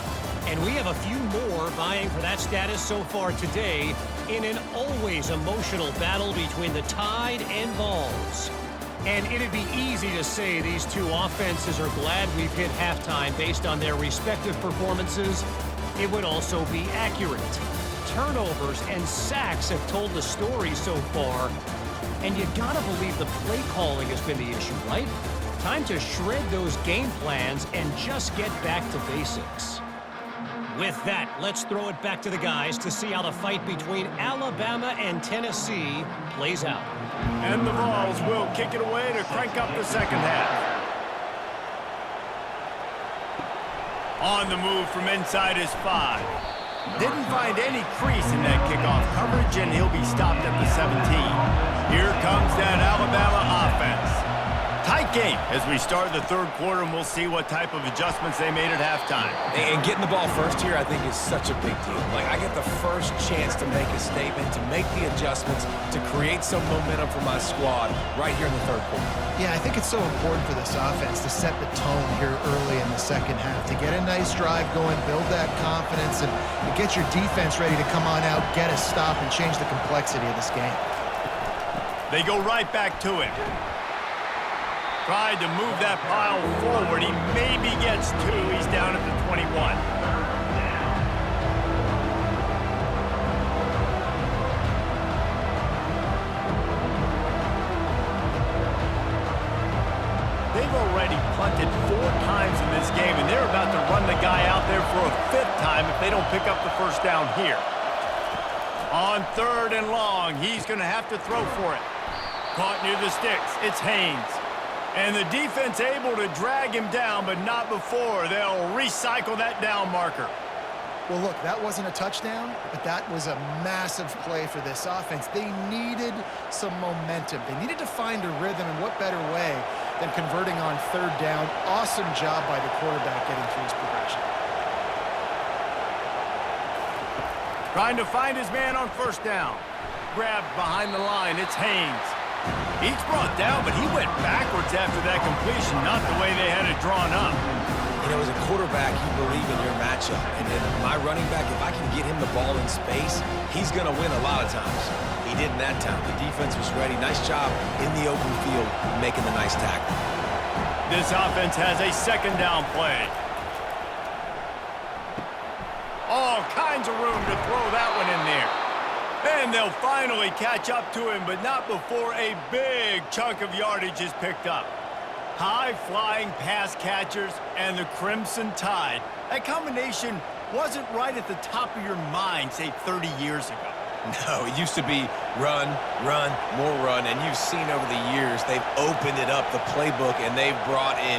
and we have a few more vying for that status so far today in an always emotional battle between the Tide and Vols. And it'd be easy to say these two offenses are glad we've hit halftime based on their respective performances. It would also be accurate. Turnovers and sacks have told the story so far. And you gotta believe the play calling has been the issue, right? Time to shred those game plans and just get back to basics. With that, let's throw it back to the guys to see how the fight between Alabama and Tennessee plays out. And the Vols will kick it away to crank up the second half. On the move from inside his 5. Didn't find any crease in that kickoff coverage, and he'll be stopped at the 17. Here comes that Alabama offense. Tight game as we start the third quarter, and we'll see what type of adjustments they made at halftime. And getting the ball first here, I think, is such a big deal. Like, I get the first chance to make a statement, to make the adjustments, to create some momentum for my squad right here in the third quarter. Yeah, I think it's so important for this offense to set the tone here early in the second half, to get a nice drive going, build that confidence, and get your defense ready to come on out, get a stop, and change the complexity of this game. They go right back to it. Tried to move that pile forward. He maybe gets 2. He's down at the 21. They've already punted 4 times in this game, and they're about to run the guy out there for a 5th time if they don't pick up the first down here. On 3rd and long, he's going to have to throw for it. Caught near the sticks. It's Haynes. And the defense able to drag him down, but not before. They'll recycle that down marker. Well, look, that wasn't a touchdown, but that was a massive play for this offense. They needed some momentum. They needed to find a rhythm, and what better way than converting on 3rd down. Awesome job by the quarterback getting through his progression. Trying to find his man on first down. Grabbed behind the line. It's Haynes. He's brought down, but he went backwards after that completion, not the way they had it drawn up. You know, as a quarterback, you believe in your matchup. And then my running back, if I can get him the ball in space, he's going to win a lot of times. He didn't that time. The defense was ready. Nice job in the open field making the nice tackle. This offense has a 2nd down play. All kinds of room to throw that one in there. And they'll finally catch up to him, but not before a big chunk of yardage is picked up. High-flying pass catchers and the Crimson Tide. That combination wasn't right at the top of your mind, say, 30 years ago. No, it used to be run, run, more run, and you've seen over the years they've opened it up, the playbook, and they've brought in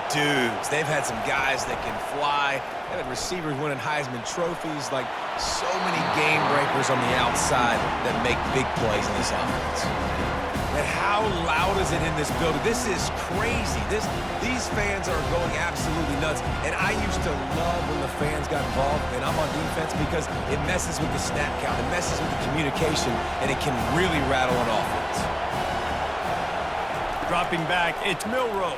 dudes. They've had some guys that can fly. They've had receivers winning Heisman trophies, like so many game breakers on the outside that make big plays in this offense. And how loud is it in this building? This is crazy. These fans are going absolutely nuts. And I used to love when the fans got involved, and I'm on defense because it messes with the snap count, it messes with the communication, and it can really rattle an offense. Dropping back, it's Milroe.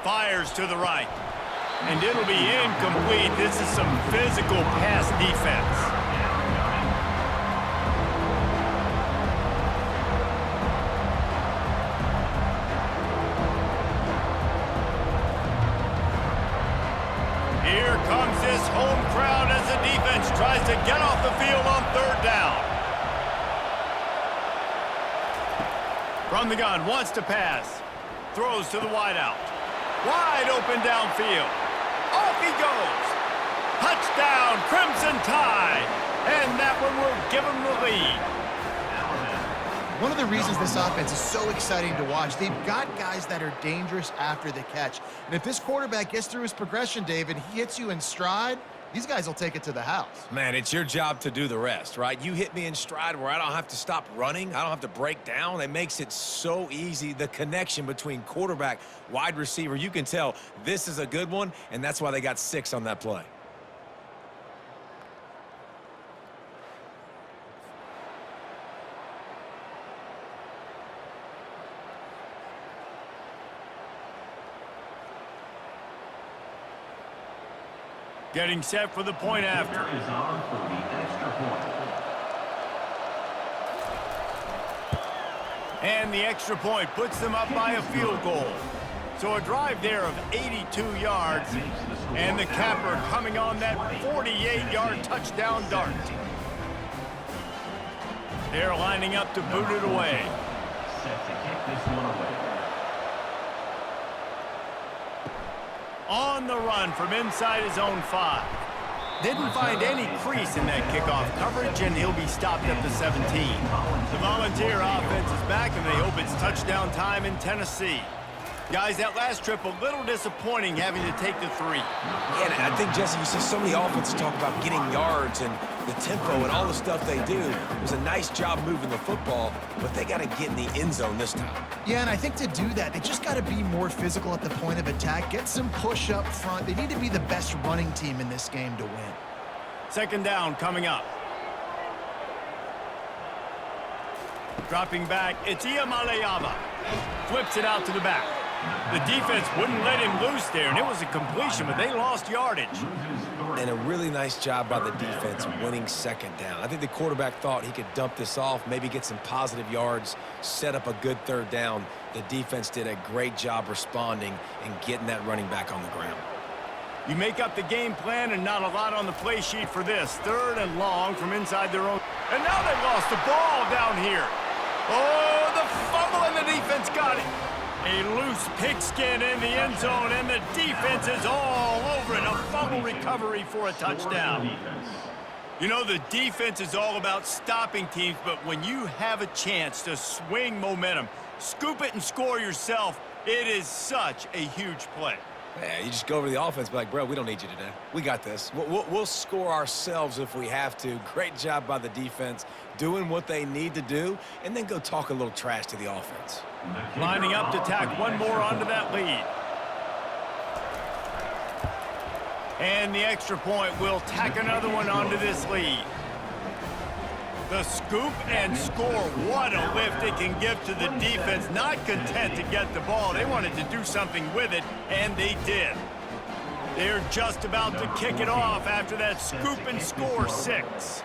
Fires to the right. And it'll be incomplete. This is some physical pass defense. Here comes this home crowd as the defense tries to get off the field on 3rd down. From the gun, wants to pass. Throws to the wideout. Wide open downfield. Off he goes. Touchdown, Crimson Tide. And that one will give them the lead. One of the reasons this offense is so exciting to watch, they've got guys that are dangerous after the catch. And if this quarterback gets through his progression, David, he hits you in stride, these guys will take it to the house. Man, it's your job to do the rest, right? You hit me in stride where I don't have to stop running. I don't have to break down. It makes it so easy. The connection between quarterback, wide receiver, you can tell this is a good one, and that's why they got 6 on that play. Getting set for the point after. Is on for the extra point. And the extra point puts them up by a field goal. So a drive there of 82 yards, and the capper coming on that 48-yard touchdown dart. They're lining up to boot it away. Set to kick this one away. On the run from inside his own 5. Didn't find any crease in that kickoff coverage, and he'll be stopped at the 17. The Volunteer offense is back, and they hope it's touchdown time in Tennessee. Guys, that last trip, a little disappointing having to take the 3. Yeah, and I think, Jesse, you see so many offenses talk about getting yards and the tempo and all the stuff they do. It was a nice job moving the football, but they got to get in the end zone this time. Yeah, and I think to do that, they just got to be more physical at the point of attack, get some push up front. They need to be the best running team in this game to win. Second down coming up. Dropping back, it's Iamaleava. Flips it out to the back. The defense wouldn't let him loose there, and it was a completion, but they lost yardage. And a really nice job by the defense winning second down. I think the quarterback thought he could dump this off, maybe get some positive yards, set up a good third down. The defense did a great job responding and getting that running back on the ground. You make up the game plan and not a lot on the play sheet for this. 3rd and long from inside their own. And now they've lost the ball down here. Oh, the fumble, and the defense got it. A loose pigskin in the end zone, and the defense is all over it. A fumble recovery for a touchdown. You know, the defense is all about stopping teams, but when you have a chance to swing momentum, scoop it and score yourself, it is such a huge play. Yeah, you just go over to the offense, be like, bro, we don't need you today. We got this. We'll score ourselves if we have to. Great job by the defense, doing what they need to do, and then go talk a little trash to the offense. Lining up to tack one more onto that lead. And the extra point will tack another one onto this lead. The scoop and score. What a lift it can give to the defense. Not content to get the ball. They wanted to do something with it, and they did. They're just about to kick it off after that scoop and score 6.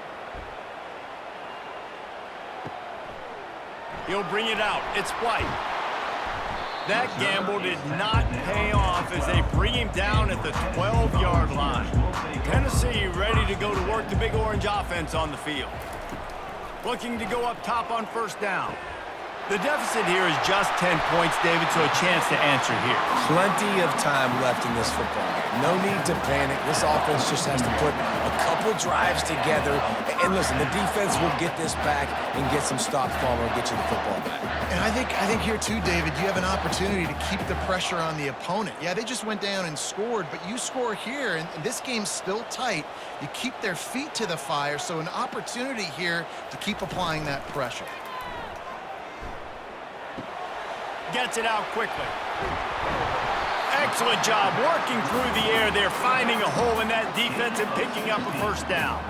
He'll bring it out. It's White. That gamble did not pay off as they bring him down at the 12-yard line. Tennessee ready to go to work the Big Orange offense on the field. Looking to go up top on first down. The deficit here is just 10 points, David, so a chance to answer here. Plenty of time left in this football game. No need to panic. This offense just has to put a couple drives together. And listen, the defense will get this back and get some stops, Palmer, and get you the football back. And I think here too, David, you have an opportunity to keep the pressure on the opponent. Yeah, they just went down and scored, but you score here, and this game's still tight. You keep their feet to the fire, so an opportunity here to keep applying that pressure. Gets it out quickly. Excellent job working through the air there, finding a hole in that defense and picking up a first down.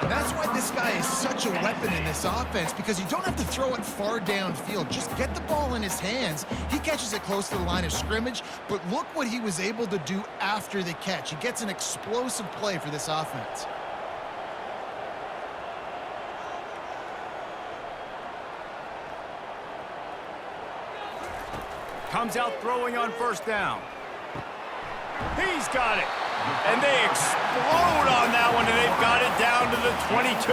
That's why this guy is such a weapon in this offense, because you don't have to throw it far downfield. Just get the ball in his hands. He catches it close to the line of scrimmage, but look what he was able to do after the catch. He gets an explosive play for this offense. Comes out throwing on first down. He's got it. And they explode on that one, and they've got it down to the 22.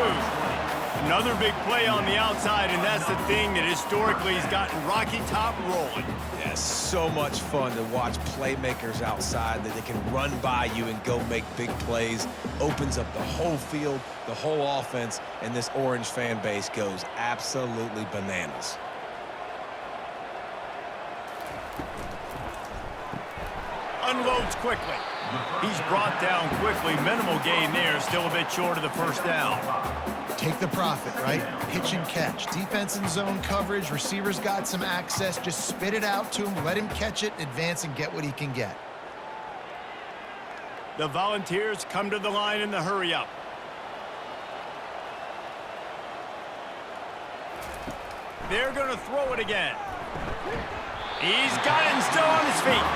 Another big play on the outside, and that's the thing that historically has gotten Rocky Top rolling. Yeah, so much fun to watch playmakers outside that they can run by you and go make big plays. Opens up the whole field, the whole offense, and this Orange fan base goes absolutely bananas. Unloads quickly. He's brought down quickly. Minimal gain there, still a bit short of the first down. Take the profit, right? Pitch and catch. Defense and zone coverage. Receivers got some access. Just spit it out to him. Let him catch it, advance, and get what he can get. The Volunteers come to the line in the hurry-up. They're going to throw it again. He's got it and still on his feet.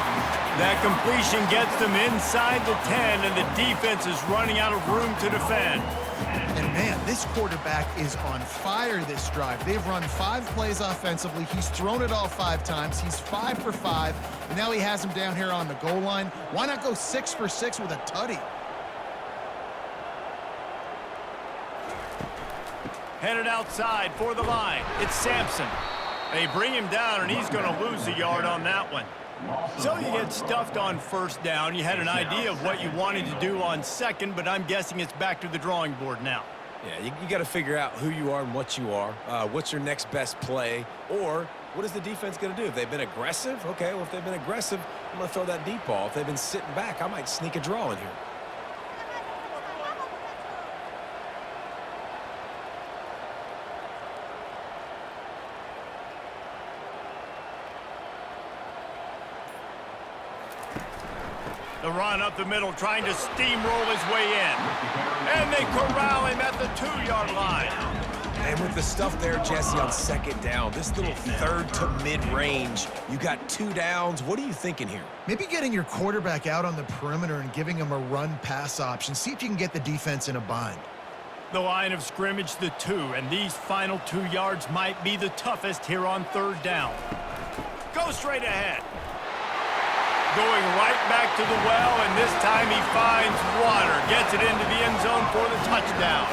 That completion gets them inside the 10, and the defense is running out of room to defend. And, man, this quarterback is on fire this drive. They've run 5 plays offensively. He's thrown it all 5 times. He's 5 for 5, and now he has him down here on the goal line. Why not go 6 for 6 with a tutty? Headed outside for the line. It's Sampson. They bring him down, and he's going to lose a yard on that one. So you get stuffed on first down. You had an idea of what you wanted to do on second, but I'm guessing it's back to the drawing board now. Yeah, you got to figure out who you are and what you are. What's your next best play? Or what is the defense going to do? If they've been aggressive, okay, well, if they've been aggressive, I'm going to throw that deep ball. If they've been sitting back, I might sneak a draw in here. The run up the middle, trying to steamroll his way in. And they corral him at the 2-yard line. And with the stuff there, Jesse, on second down, this little third to mid-range, you got 2 downs. What are you thinking here? Maybe getting your quarterback out on the perimeter and giving him a run-pass option. See if you can get the defense in a bind. The line of scrimmage, the 2, and these final 2 yards might be the toughest here on third down. Go straight ahead. Going right back to the well, and this time he finds water. Gets it into the end zone for the touchdown.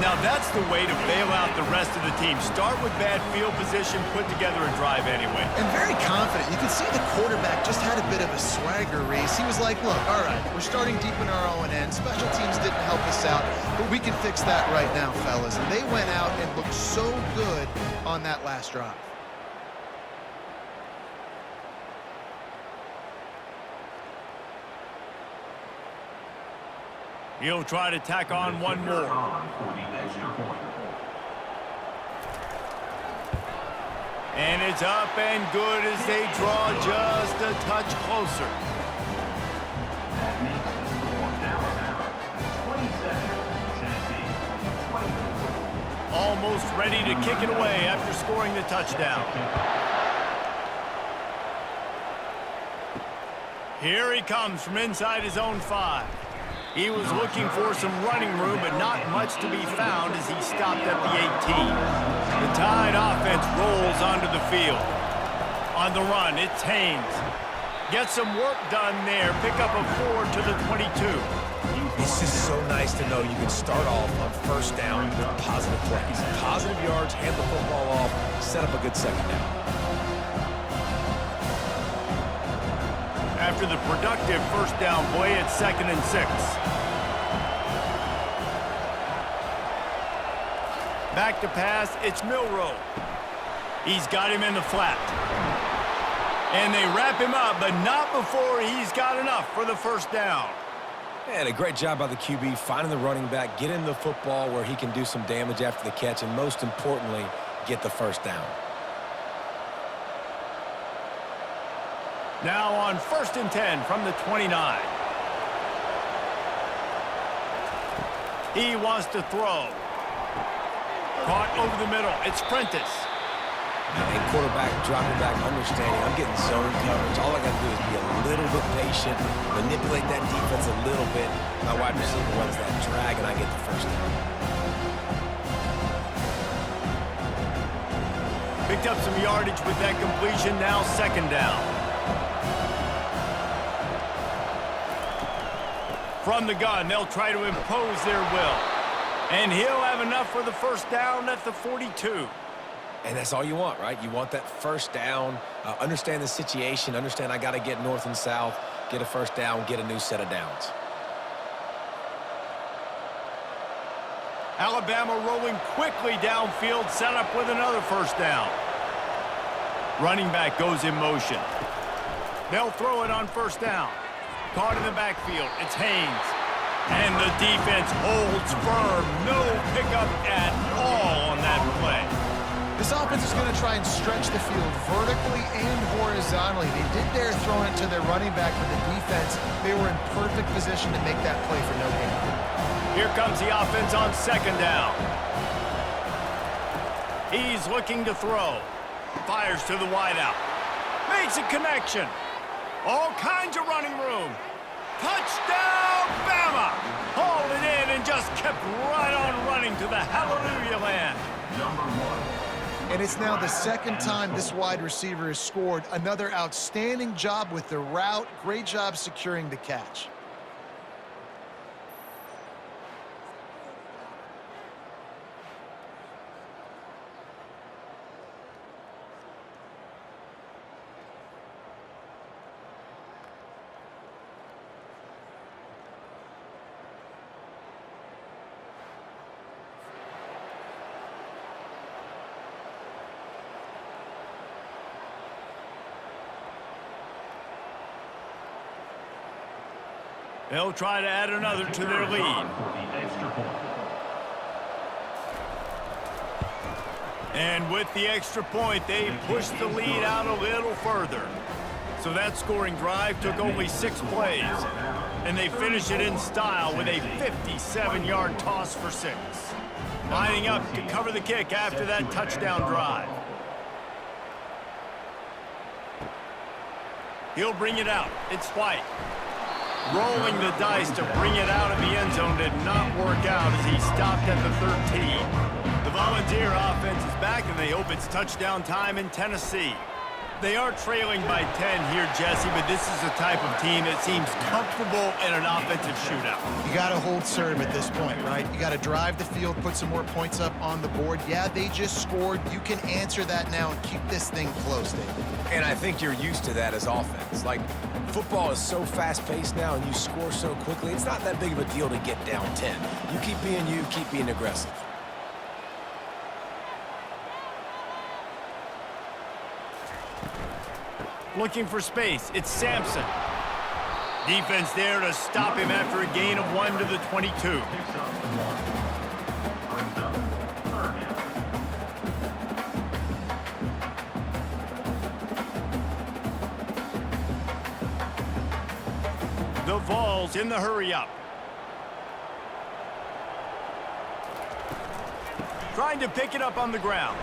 Now that's the way to bail out the rest of the team. Start with bad field position, put together a drive anyway. And very confident. You can see the quarterback just had a bit of a swagger race. He was like, look, all right, we're starting deep in our own end. Special teams didn't help us out, but we can fix that right now, fellas. And they went out and looked so good on that last drive. He'll try to tack on one more. And it's up and good as they draw just a touch closer. That makes the score now 27, Tennessee 20. Almost ready to kick it away after scoring the touchdown. Here he comes from inside his own 5. He was looking for some running room, but not much to be found as he stopped at the 18. The Tide offense rolls onto the field. On the run, it's Haynes. Gets some work done there. Pick up a 4 to the 22. It's just so nice to know you can start off on first down with positive plays. Positive yards, hand the football off, set up a good second down. After the productive first down play, it's 2nd and 6. Back to pass, it's Milroe. He's got him in the flat. And they wrap him up, but not before he's got enough for the first down. And a great job by the QB finding the running back, getting the football where he can do some damage after the catch, and most importantly, get the first down. Now on 1st and 10 from the 29. He wants to throw. Caught over the middle. It's Prentice. And quarterback dropping back, understanding I'm getting zone coverage. All I got to do is be a little bit patient, manipulate that defense a little bit. My wide receiver runs that drag, and I get the first down. Picked up some yardage with that completion. Now 2nd down. From the gun, they'll try to impose their will. And he'll have enough for the first down at the 42. And that's all you want, right? You want that first down, understand the situation, understand I got to get north and south, get a first down, get a new set of downs. Alabama rolling quickly downfield, set up with another first down. Running back goes in motion. They'll throw it on first down. Caught in the backfield. It's Haynes. And the defense holds firm. No pickup at all on that play. This offense is going to try and stretch the field vertically and horizontally. They did their throwing it to their running back, but the defense, they were in perfect position to make that play for no gain. Here comes the offense on second down. He's looking to throw. Fires to the wideout. Makes a connection. All kinds of running room. Touchdown, Bama! Hauled it in and just kept right on running to the hallelujah land. And it's now the second time this wide receiver has scored. Another outstanding job with the route. Great job securing the catch. They'll try to add another to their lead. And with the extra point, they pushed the lead out a little further. So that scoring drive took only 6 plays. And they finish it in style with a 57-yard toss for 6. Lining up to cover the kick after that touchdown drive. He'll bring it out. It's White. Rolling the dice to bring it out of the end zone did not work out as he stopped at the 13. The Volunteer offense is back, and they hope it's touchdown time in Tennessee. They are trailing by 10 here, Jesse, but this is the type of team that seems comfortable in an offensive shootout. You got to hold serve at this point, right? You got to drive the field, put some more points up on the board. Yeah, they just scored. You can answer that now and keep this thing close, David. And I think you're used to that as offense. Like, football is so fast-paced now and you score so quickly, it's not that big of a deal to get down 10. You keep being aggressive. Looking for space. It's Sampson. Defense there to stop him after a gain of 1 to the 22. The Vols in the hurry-up. Trying to pick it up on the ground.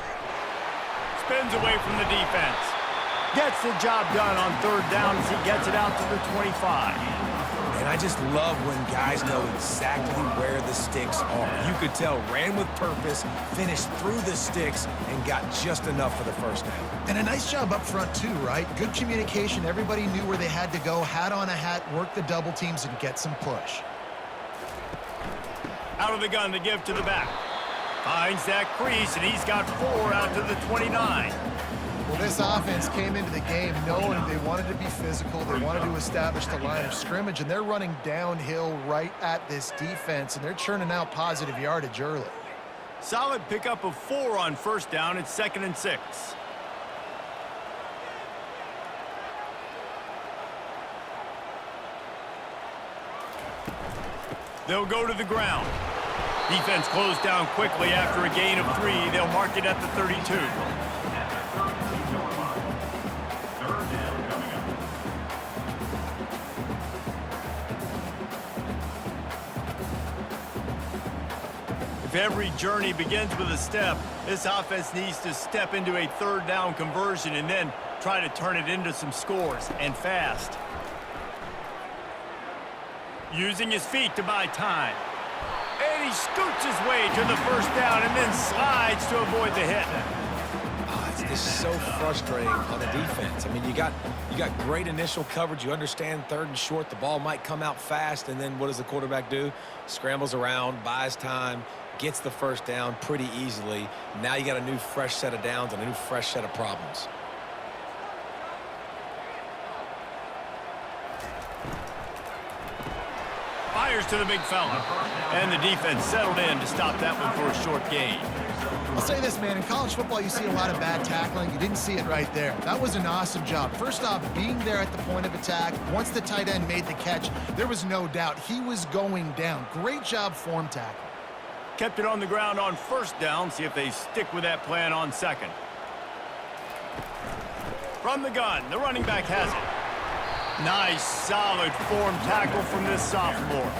Spins away from the defense. Gets the job done on third down as he gets it out to the 25. And I just love when guys know exactly where the sticks are. You could tell, ran with purpose, finished through the sticks, and got just enough for the first down. And a nice job up front, too, right? Good communication. Everybody knew where they had to go, hat on a hat, work the double teams, and get some push. Out of the gun to give to the back. Finds that crease, and he's got 4 out to the 29. Well, this offense came into the game knowing they wanted to be physical. They wanted to establish the line of scrimmage, and they're running downhill right at this defense, and they're churning out positive yardage early. Solid pickup of 4 on first down. It's 2nd and 6. They'll go to the ground. Defense closed down quickly after a gain of 3. They'll mark it at the 32. If every journey begins with a step, this offense needs to step into a third down conversion and then try to turn it into some scores, and fast. Using his feet to buy time. And he scoots his way to the first down and then slides to avoid the hit. It's just so frustrating on the defense. I mean, you got great initial coverage. You understand third and short, the ball might come out fast, and then what does the quarterback do? Scrambles around, buys time, gets the first down pretty easily. Now you got a new fresh set of downs and a new fresh set of problems. Fires to the big fella. And the defense settled in to stop that one for a short gain. I'll say this, man. In college football, you see a lot of bad tackling. You didn't see it right there. That was an awesome job. First off, being there at the point of attack. Once the tight end made the catch, there was no doubt he was going down. Great job form tackle. Kept it on the ground on first down. See if they stick with that plan on second. From the gun, the running back has it. Nice, solid form tackle from this sophomore.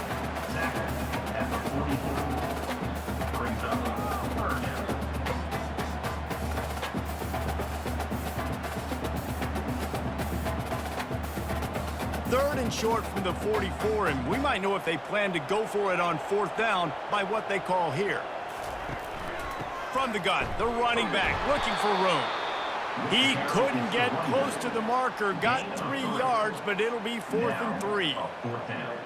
At the 44. Brings up third down. Third and short from the 44, and we might know if they plan to go for it on fourth down by what they call here. From the gun, the running back looking for room. He couldn't get close to the marker, got 3 yards, but it'll be 4th and 3. Fourth down.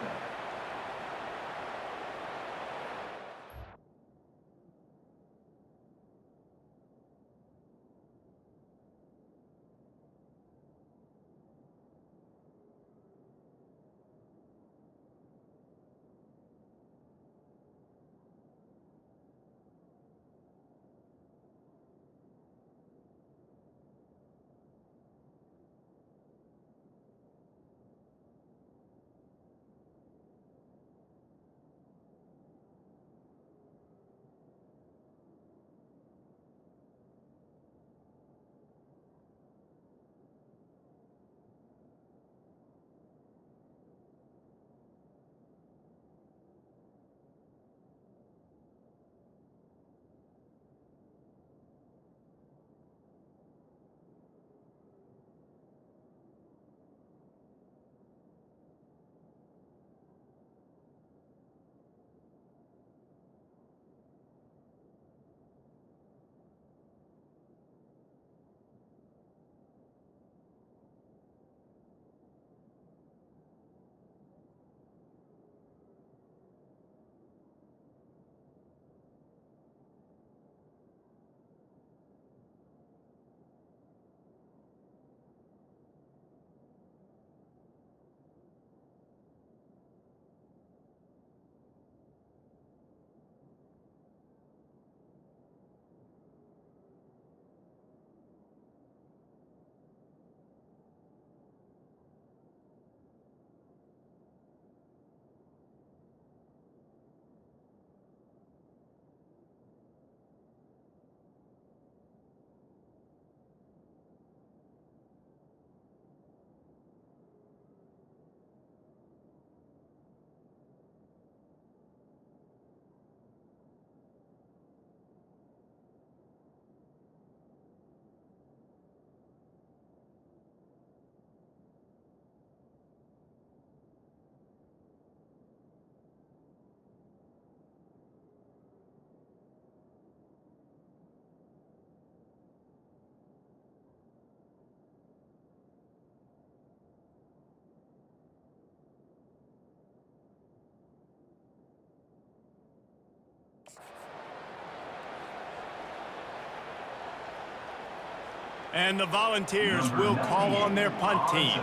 And the Volunteers will call on their punt team.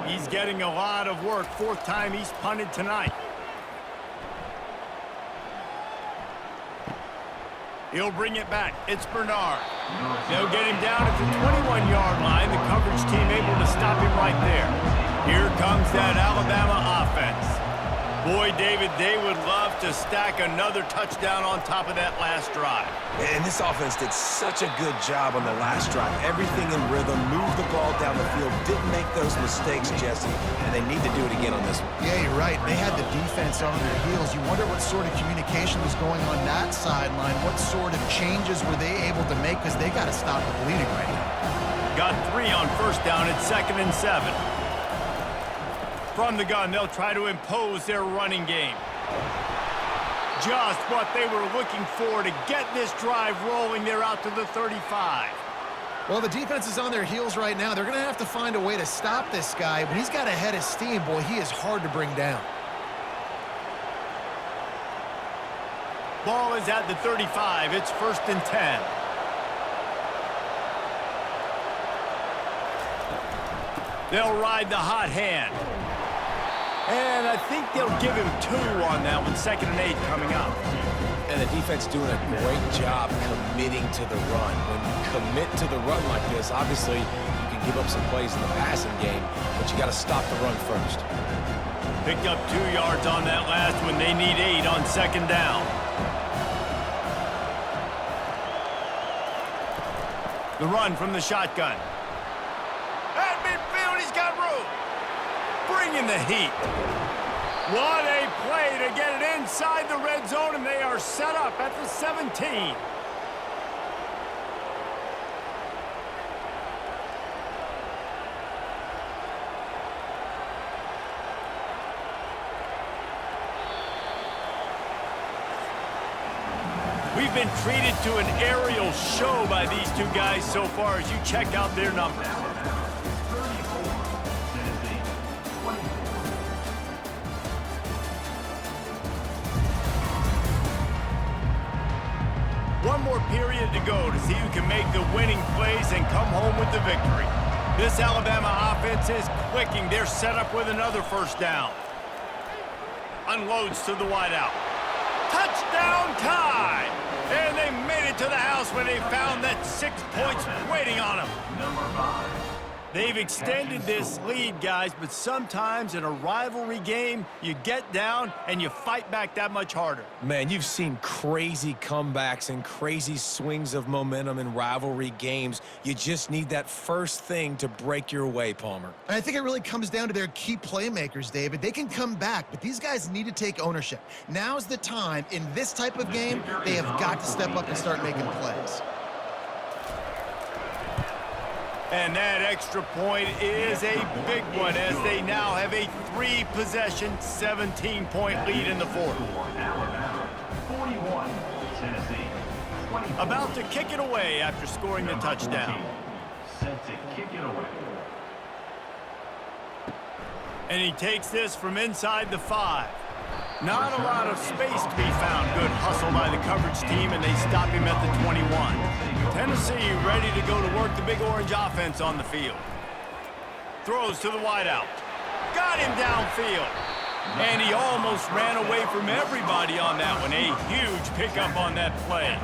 He's getting a lot of work. 4th time he's punted tonight. He'll bring it back. It's Bernard. They'll get him down at the 21-yard line. The coverage team able to stop him right there. Here comes that Alabama offense. Boy, David, they would love to stack another touchdown on top of that last drive. And this offense did such a good job on the last drive. Everything in rhythm, moved the ball down the field, didn't make those mistakes, Jesse, and they need to do it again on this one. Yeah, you're right. They had the defense on their heels. You wonder what sort of communication was going on that sideline. What sort of changes were they able to make? Because they got to stop the bleeding right now. Got 3 on first down at 2nd and 7. From the gun, they'll try to impose their running game. Just what they were looking for to get this drive rolling. They're out to the 35. Well, the defense is on their heels right now. They're going to have to find a way to stop this guy. When he's got a head of steam, boy, he is hard to bring down. Ball is at the 35. It's 1st and 10. They'll ride the hot hand. And I think they'll give him 2 on that one. 2nd and 8 coming up. And the defense doing a great job committing to the run. When you commit to the run like this, obviously you can give up some plays in the passing game, but you got to stop the run first. Picked up 2 yards on that last one. They need 8 on 2nd down. The run from the shotgun. At midfield, he's got room. Bringing the heat. What a play to get it inside the red zone, and they are set up at the 17. We've been treated to an aerial show by these 2 guys so far as you check out their numbers. One more period to go to see who can make the winning plays and come home with the victory. This Alabama offense is clicking. They're set up with another 1st down. Unloads to the wideout. Touchdown time! And they made it to the house when they found that 6 points waiting on them. Number 5. They've extended this lead, guys, but sometimes in a rivalry game, you get down and you fight back that much harder. Man, you've seen crazy comebacks and crazy swings of momentum in rivalry games. You just need that first thing to break your way, Palmer. And I think it really comes down to their key playmakers, David. They can come back, but these guys need to take ownership. Now's the time. In this type of game, they have got to step up and start making plays. And that extra point is a big one as they now have a 3-possession, 17-point lead in the 4th. Alabama 41, Tennessee 20. About to kick it away after scoring the touchdown. Set to kick it away. And he takes this from inside the 5. Not a lot of space to be found. Good hustle by the coverage team, and they stop him at the 21. Tennessee ready to go to work the Big Orange offense on the field. Throws to the wideout. Got him downfield. And he almost ran away from everybody on that one. A huge pickup on that play.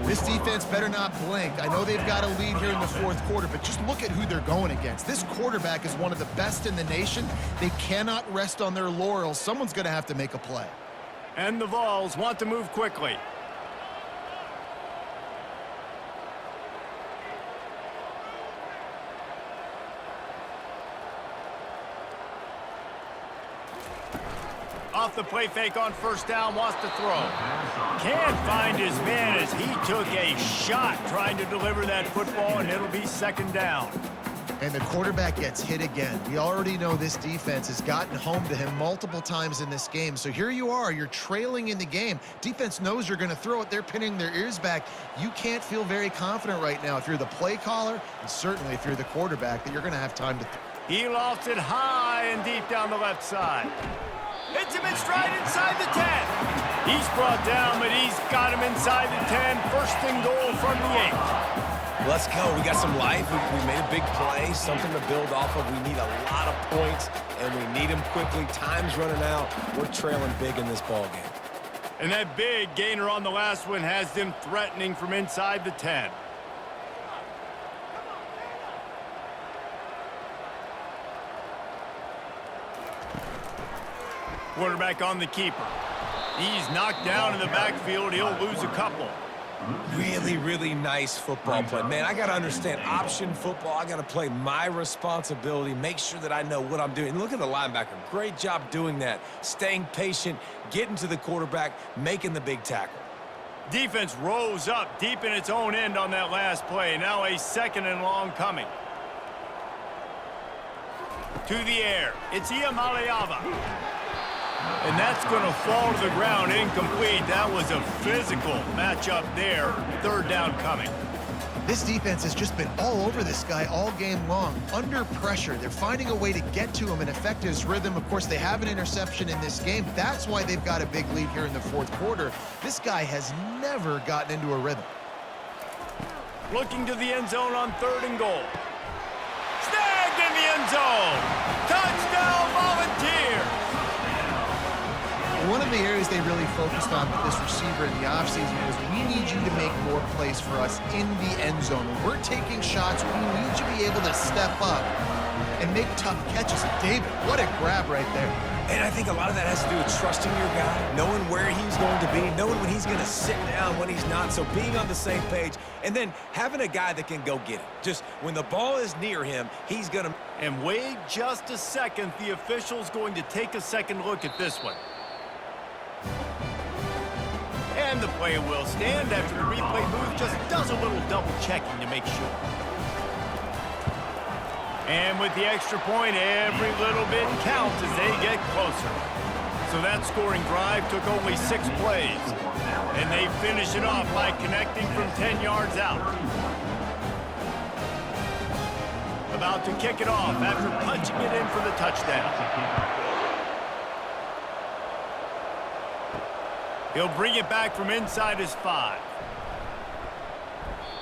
This defense better not blink. I know they've got a lead here in the 4th quarter, but just look at who they're going against. This quarterback is one of the best in the nation. They cannot rest on their laurels. Someone's going to have to make a play. And the Vols want to move quickly. Off the play fake on 1st down, wants to throw. Can't find his man as he took a shot trying to deliver that football, and it'll be 2nd down. And the quarterback gets hit again. We already know this defense has gotten home to him multiple times in this game. So here you are, you're trailing in the game. Defense knows you're going to throw it. They're pinning their ears back. You can't feel very confident right now if you're the play caller, and certainly if you're the quarterback, that you're going to have time to He lofts it high and deep down the left side. Hits him in stride inside the 10. He's brought down, but he's got him inside the 10. 1st and goal from the 8. Let's go. We got some life. We made a big play, something to build off of. We need a lot of points, and we need them quickly. Time's running out. We're trailing big in this ball game. And that big gainer on the last one has them threatening from inside the 10. Quarterback on the keeper. He's knocked down in the backfield. He'll lose a couple. Really, really nice football play. Man, I got to understand option football. I got to play my responsibility, make sure that I know what I'm doing. Look at the linebacker. Great job doing that. Staying patient, getting to the quarterback, making the big tackle. Defense rose up deep in its own end on that last play. Now a 2nd and long coming. To the air. It's Iamaleava. And that's going to fall to the ground incomplete. That was a physical matchup there. 3rd down coming. This defense has just been all over this guy all game long. Under pressure, they're finding a way to get to him and affect his rhythm. Of course, they have an interception in this game. That's why they've got a big lead here in the fourth quarter. This guy has never gotten into a rhythm. Looking to the end zone on 3rd and goal. Snagged in the end zone. Touchdown, Volunteers. One of the areas they really focused on with this receiver in the offseason was we need you to make more plays for us in the end zone. When we're taking shots, we need you to be able to step up and make tough catches. David, what a grab right there. And I think a lot of that has to do with trusting your guy, knowing where he's going to be, knowing when he's going to sit down, when he's not. So being on the same page, and then having a guy that can go get it. Just when the ball is near him, he's going to... And wait just a second. The official's going to take a second look at this one. And the play will stand after the replay booth just does a little double checking to make sure. And with the extra point, every little bit counts as they get closer. So that scoring drive took only 6 plays. And they finish it off by connecting from 10 yards out. About to kick it off after punching it in for the touchdown. He'll bring it back from inside his 5.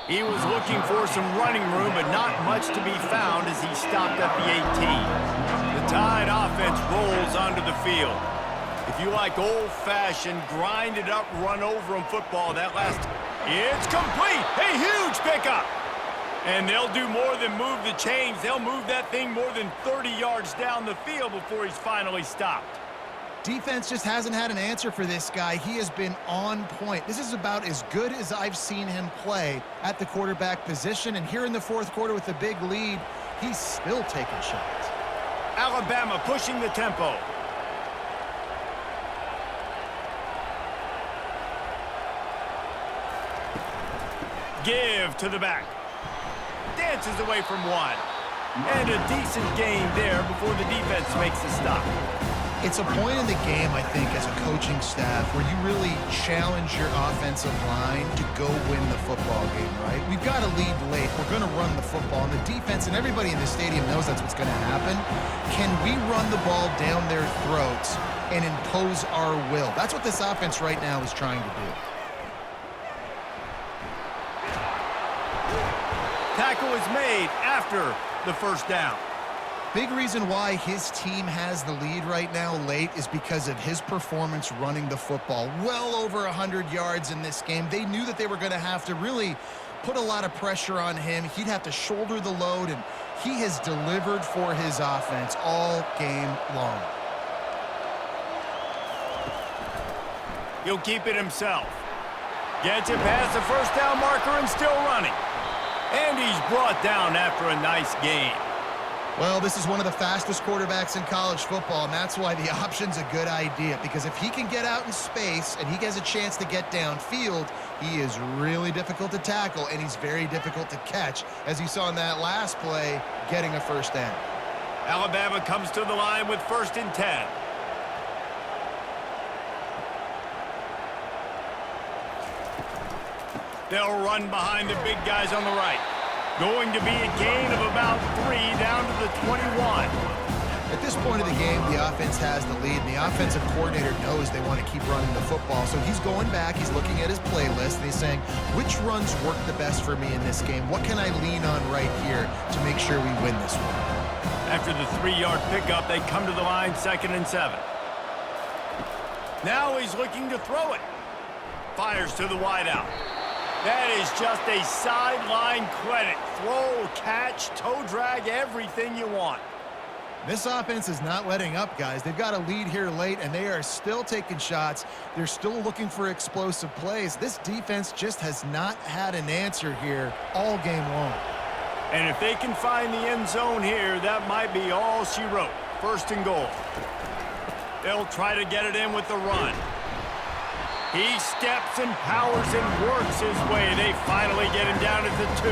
He was looking for some running room, but not much to be found as he stopped at the 18. The Tide offense rolls onto the field. If you like old-fashioned, grind-it-up, run-over-'em football, that last... It's complete! A huge pickup! And they'll do more than move the chains. They'll move that thing more than 30 yards down the field before he's finally stopped. Defense just hasn't had an answer for this guy. He has been on point. This is about as good as I've seen him play at the quarterback position. And here in the fourth quarter with the big lead, he's still taking shots. Alabama pushing the tempo. Give to the back. Dances away from 1. And a decent gain there before the defense makes the stop. It's a point in the game, I think, as a coaching staff where you really challenge your offensive line to go win the football game, right? We've got to lead late. We're going to run the football. And the defense and everybody in the stadium knows that's what's going to happen. Can we run the ball down their throats and impose our will? That's what this offense right now is trying to do. Tackle is made after the first down. Big reason why his team has the lead right now late is because of his performance running the football. Well over 100 yards in this game. They knew that they were going to have to really put a lot of pressure on him. He'd have to shoulder the load, and he has delivered for his offense all game long. He'll keep it himself. Gets it past the first down marker and still running. And he's brought down after a nice gain. Well, this is one of the fastest quarterbacks in college football, and that's why the option's a good idea, because if he can get out in space and he has a chance to get downfield, he is really difficult to tackle, and he's very difficult to catch, as you saw in that last play, getting a first down. Alabama comes to the line with 1st and 10. They'll run behind the big guys on the right. Going to be a gain of about 3 down to the 21. At this point of the game, the offense has the lead, and the offensive coordinator knows they want to keep running the football. So he's going back, he's looking at his playlist, and he's saying, which runs work the best for me in this game? What can I lean on right here to make sure we win this one? After the 3-yard pickup, they come to the line 2nd and 7. Now he's looking to throw it. Fires to the wideout. That is just a sideline credit. Throw, catch, toe drag, everything you want. This offense is not letting up, guys. They've got a lead here late, and they are still taking shots. They're still looking for explosive plays. This defense just has not had an answer here all game long. And if they can find the end zone here, that might be all she wrote. 1st and goal. They'll try to get it in with the run. He steps and powers and works his way. They finally get him down at the 2.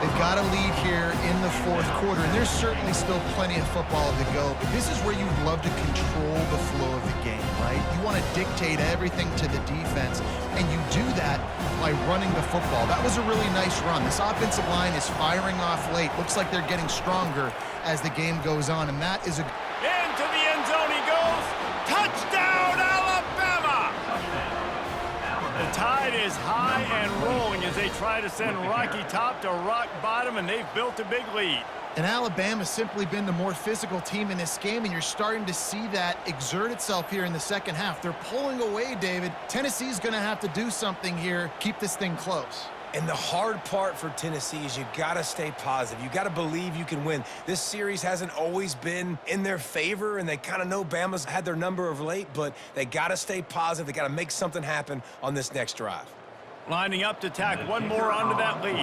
They've got a lead here in the fourth quarter, and there's certainly still plenty of football to go. But this is where you'd love to control the flow of the game, right? You want to dictate everything to the defense, and you do that by running the football. That was a really nice run. This offensive line is firing off late. Looks like they're getting stronger as the game goes on, and that is a... Into the end zone he goes. Touchdown, Alabama! The tide is high and rolling as they try to send Rocky Top to rock bottom, and they've built a big lead. And Alabama's simply been the more physical team in this game, and you're starting to see that exert itself here in the second half. They're pulling away, David. Tennessee's going to have to do something here, keep this thing close. And the hard part for Tennessee is you got to stay positive. You got to believe you can win. This series hasn't always been in their favor, and they kind of know Bama's had their number of late, but they got to stay positive. They got to make something happen on this next drive. Lining up to tack one more onto that lead.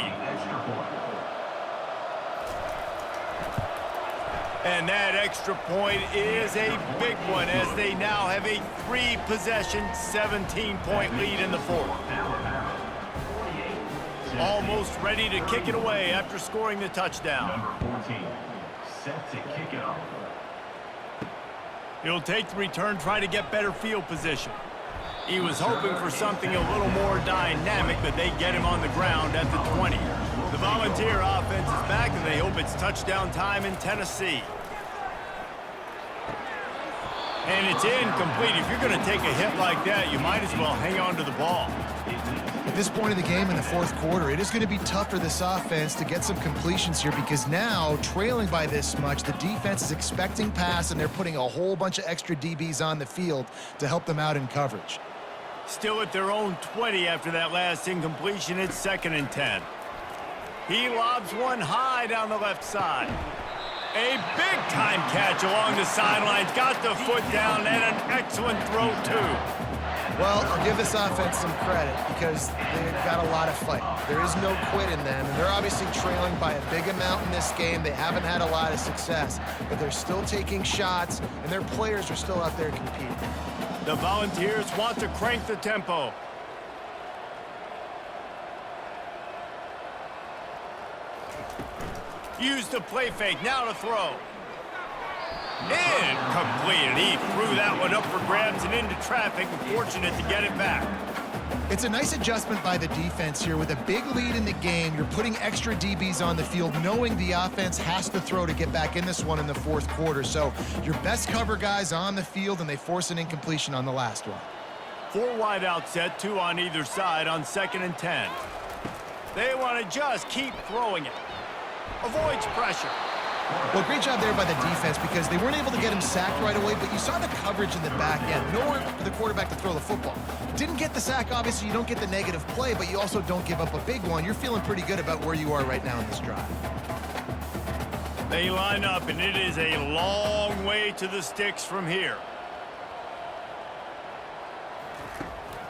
And that extra point is a big one as they now have a 3-possession, 17-point lead in the fourth. Almost ready to kick it away after scoring the touchdown. Number 14, set to kick it off. He'll take the return, try to get better field position. He was hoping for something a little more dynamic, but they get him on the ground at the 20. The Volunteer offense is back, and they hope it's touchdown time in Tennessee. And it's incomplete. If you're going to take a hit like that, you might as well hang on to the ball. At this point of the game in the fourth quarter, it is going to be tough for this offense to get some completions here because now, trailing by this much, the defense is expecting pass, and they're putting a whole bunch of extra DBs on the field to help them out in coverage. Still at their own 20 after that last incompletion. It's 2nd and 10. He lobs one high down the left side. A big-time catch along the sidelines. Got the foot down, and an excellent throw, too. Well, I'll give this offense some credit because they've got a lot of fight. There is no quit in them, and they're obviously trailing by a big amount in this game. They haven't had a lot of success, but they're still taking shots, and their players are still out there competing. The Volunteers want to crank the tempo. Use the play fake, now to throw. Incomplete, and he threw that one up for grabs and into traffic, and fortunate to get it back. It's a nice adjustment by the defense here. With a big lead in the game, you're putting extra DBs on the field, knowing the offense has to throw to get back in this one in the fourth quarter. So your best cover guys on the field, and they force an incompletion on the last one. 4 wide out set, 2 on either side on 2nd and 10. They want to just keep throwing it. Avoids pressure. Well, great job there by the defense because they weren't able to get him sacked right away, but you saw the coverage in the back end. Nowhere for the quarterback to throw the football. Didn't get the sack, obviously. You don't get the negative play, but you also don't give up a big one. You're feeling pretty good about where you are right now in this drive. They line up, and it is a long way to the sticks from here.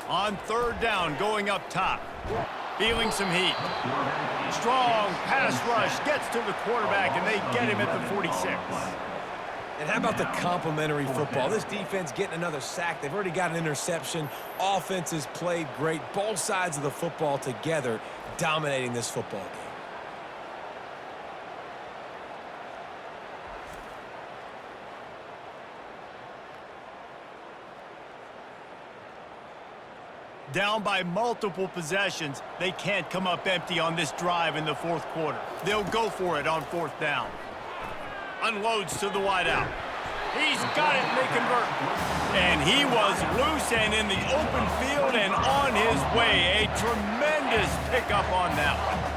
On 3rd down, going up top. Feeling some heat. Strong pass rush gets to the quarterback, and they get him at the 46. And how about the complimentary football? This defense getting another sack. They've already got an interception. Offense has played great. Both sides of the football together dominating this football game. Down by multiple possessions, they can't come up empty on this drive in the fourth quarter. They'll go for it on 4th down. Unloads to the wideout. He's got it, and they convert. And he was loose and in the open field and on his way. A tremendous pickup on that one.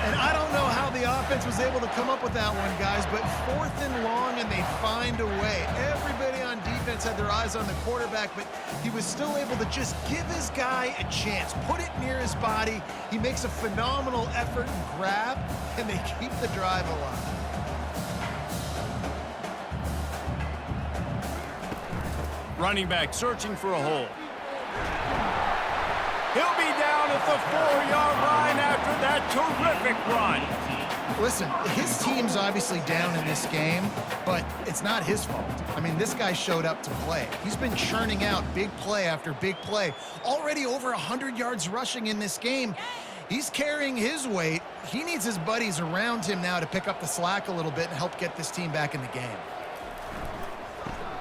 And I don't know how the offense was able to come up with that one, guys, but 4th and long, and they find a way. Everybody on defense had their eyes on the quarterback, but he was still able to just give his guy a chance, put it near his body. He makes a phenomenal effort and grab, and they keep the drive alive. Running back searching for a hole. He'll be down at the 4-yard line after that terrific run. Listen, his team's obviously down in this game, but it's not his fault. I mean, this guy showed up to play. He's been churning out big play after big play. Already over 100 yards rushing in this game. He's carrying his weight. He needs his buddies around him now to pick up the slack a little bit and help get this team back in the game.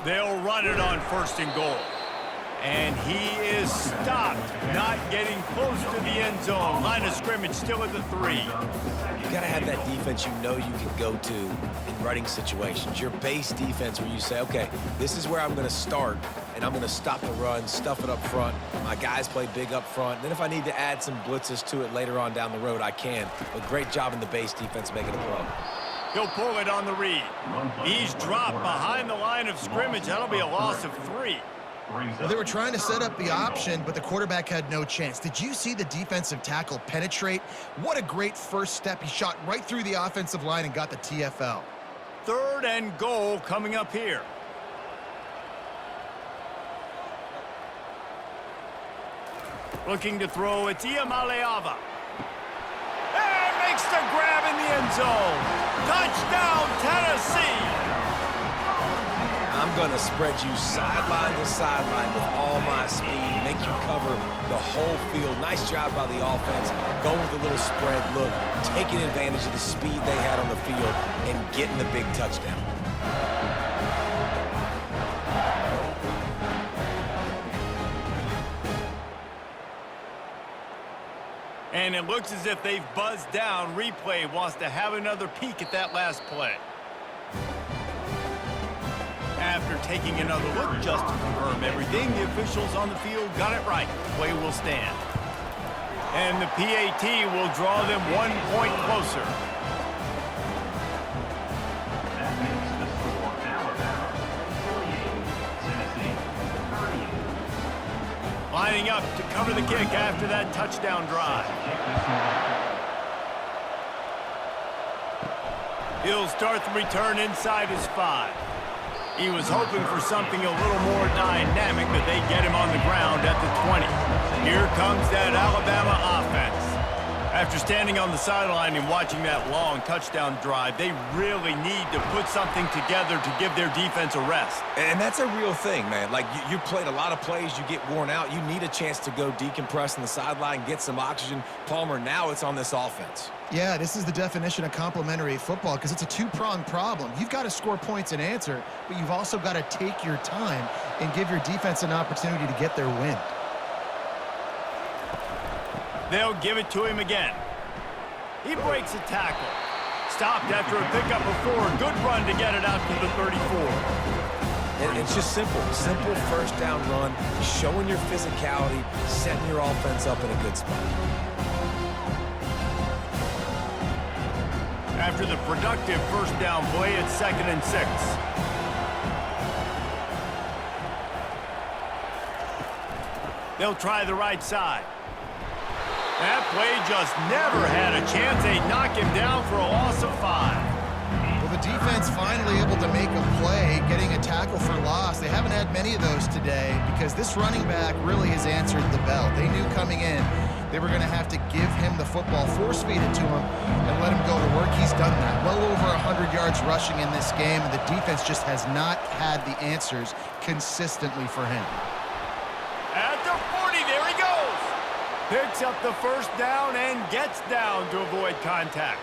They'll run it on 1st and goal. And he is stopped, not getting close to the end zone. Line of scrimmage still at the 3. You got to have that defense you know you can go to in running situations. Your base defense where you say, okay, this is where I'm going to start, and I'm going to stop the run, stuff it up front. My guys play big up front. And then if I need to add some blitzes to it later on down the road, I can. But great job in the base defense making a play. He'll pull it on the read. He's dropped behind the line of scrimmage. That'll be a loss of 3. Well, they were trying to set up the option, but the quarterback had no chance. Did you see the defensive tackle penetrate? What a great first step. He shot right through the offensive line and got the TFL. 3rd and goal coming up here. Looking to throw, it's Iamaleava. And makes the grab in the end zone. Touchdown, Tennessee! I'm going to spread you sideline to sideline with all my speed, make you cover the whole field. Nice job by the offense, going with a little spread look, taking advantage of the speed they had on the field, and getting the big touchdown. And it looks as if they've buzzed down. Replay wants to have another peek at that last play. After taking another look just to confirm everything, the officials on the field got it right. Play will stand. And the PAT will draw them 1 point closer. That makes the score Alabama 48, Tennessee 30. Lining up to cover the kick after that touchdown drive. He'll start the return inside his 5. He was hoping for something a little more dynamic, but they get him on the ground at the 20. Here comes that Alabama offense. After standing on the sideline and watching that long touchdown drive, they really need to put something together to give their defense a rest. And that's a real thing, man. Like, you played a lot of plays, you get worn out. You need a chance to go decompress on the sideline, get some oxygen. Palmer, now it's on this offense. Yeah, this is the definition of complementary football because it's a two-pronged problem. You've got to score points and answer, but you've also got to take your time and give your defense an opportunity to get their win. They'll give it to him again. He breaks a tackle. Stopped after a pickup of 4. Good run to get it out to the 34. And it's just simple. Simple first down run, showing your physicality, setting your offense up in a good spot. After the productive first down play, it's 2nd and 6. They'll try the right side. That play just never had a chance. They knock him down for a loss of 5. Well, the defense finally able to make a play, getting a tackle for loss. They haven't had many of those today because this running back really has answered the bell. They knew coming in they were going to have to give him the football, force-feed it to him, and let him go to work. He's done that. Well over 100 yards rushing in this game, and the defense just has not had the answers consistently for him. At the 40, there he goes. Picks up the first down and gets down to avoid contact.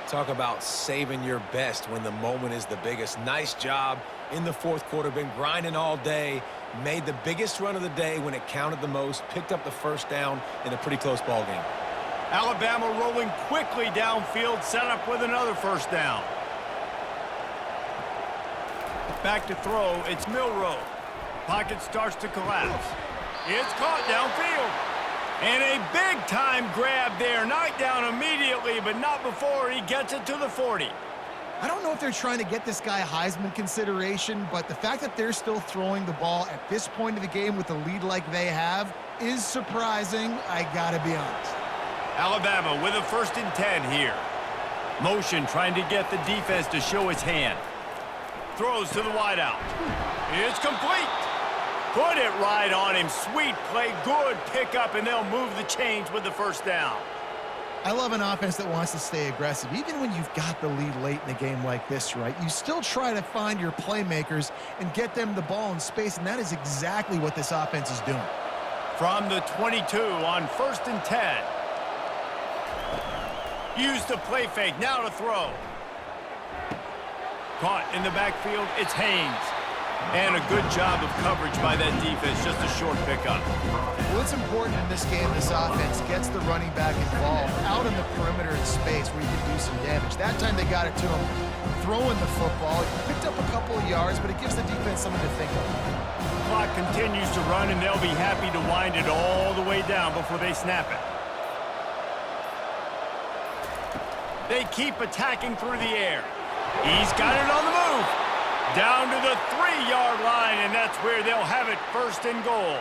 Talk about saving your best when the moment is the biggest. Nice job in the fourth quarter. Been grinding all day. Made the biggest run of the day when it counted the most. Picked up the first down in a pretty close ball game. Alabama rolling quickly downfield, set up with another first down. Back to throw, it's Milroe. Pocket starts to collapse. It's caught downfield. And a big-time grab there. Knocked down immediately, but not before he gets it to the 40. I don't know if they're trying to get this guy Heisman consideration, but the fact that they're still throwing the ball at this point of the game with a lead like they have is surprising, I gotta be honest. Alabama with a 1st and 10 here. Motion trying to get the defense to show its hand. Throws to the wideout. It's complete. Put it right on him. Sweet play, good pickup, and they'll move the chains with the first down. I love an offense that wants to stay aggressive. Even when you've got the lead late in a game like this, right, you still try to find your playmakers and get them the ball in space, and that is exactly what this offense is doing. From the 22 on 1st and 10. Use the play fake. Now to throw. Caught in the backfield. It's Haynes. And a good job of coverage by that defense. Just a short pickup. Well, it's important in this game, this offense gets the running back involved out on the perimeter in space where you can do some damage. That time they got it to him throwing the football. He picked up a couple of yards, but it gives the defense something to think of. The clock continues to run, and they'll be happy to wind it all the way down before they snap it. They keep attacking through the air. He's got it on the move. Down to the 3-yard line, and that's where they'll have it, 1st and goal.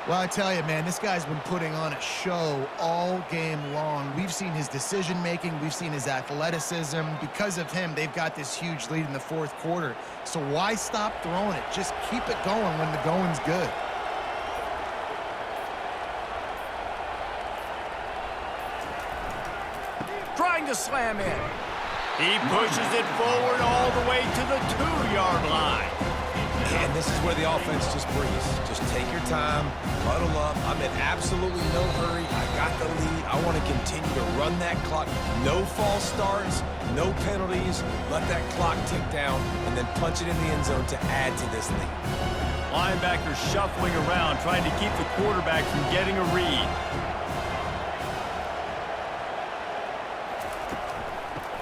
Well, I tell you, man, this guy's been putting on a show all game long. We've seen his decision-making. We've seen his athleticism. Because of him, they've got this huge lead in the 4th quarter. So why stop throwing it? Just keep it going when the going's good. Trying to slam in. He pushes it forward all the way to the 2-yard line. And this is where the offense just breathes. Just take your time, huddle up. I'm in absolutely no hurry. I got the lead. I want to continue to run that clock. No false starts, no penalties. Let that clock tick down and then punch it in the end zone to add to this lead. Linebackers shuffling around, trying to keep the quarterback from getting a read.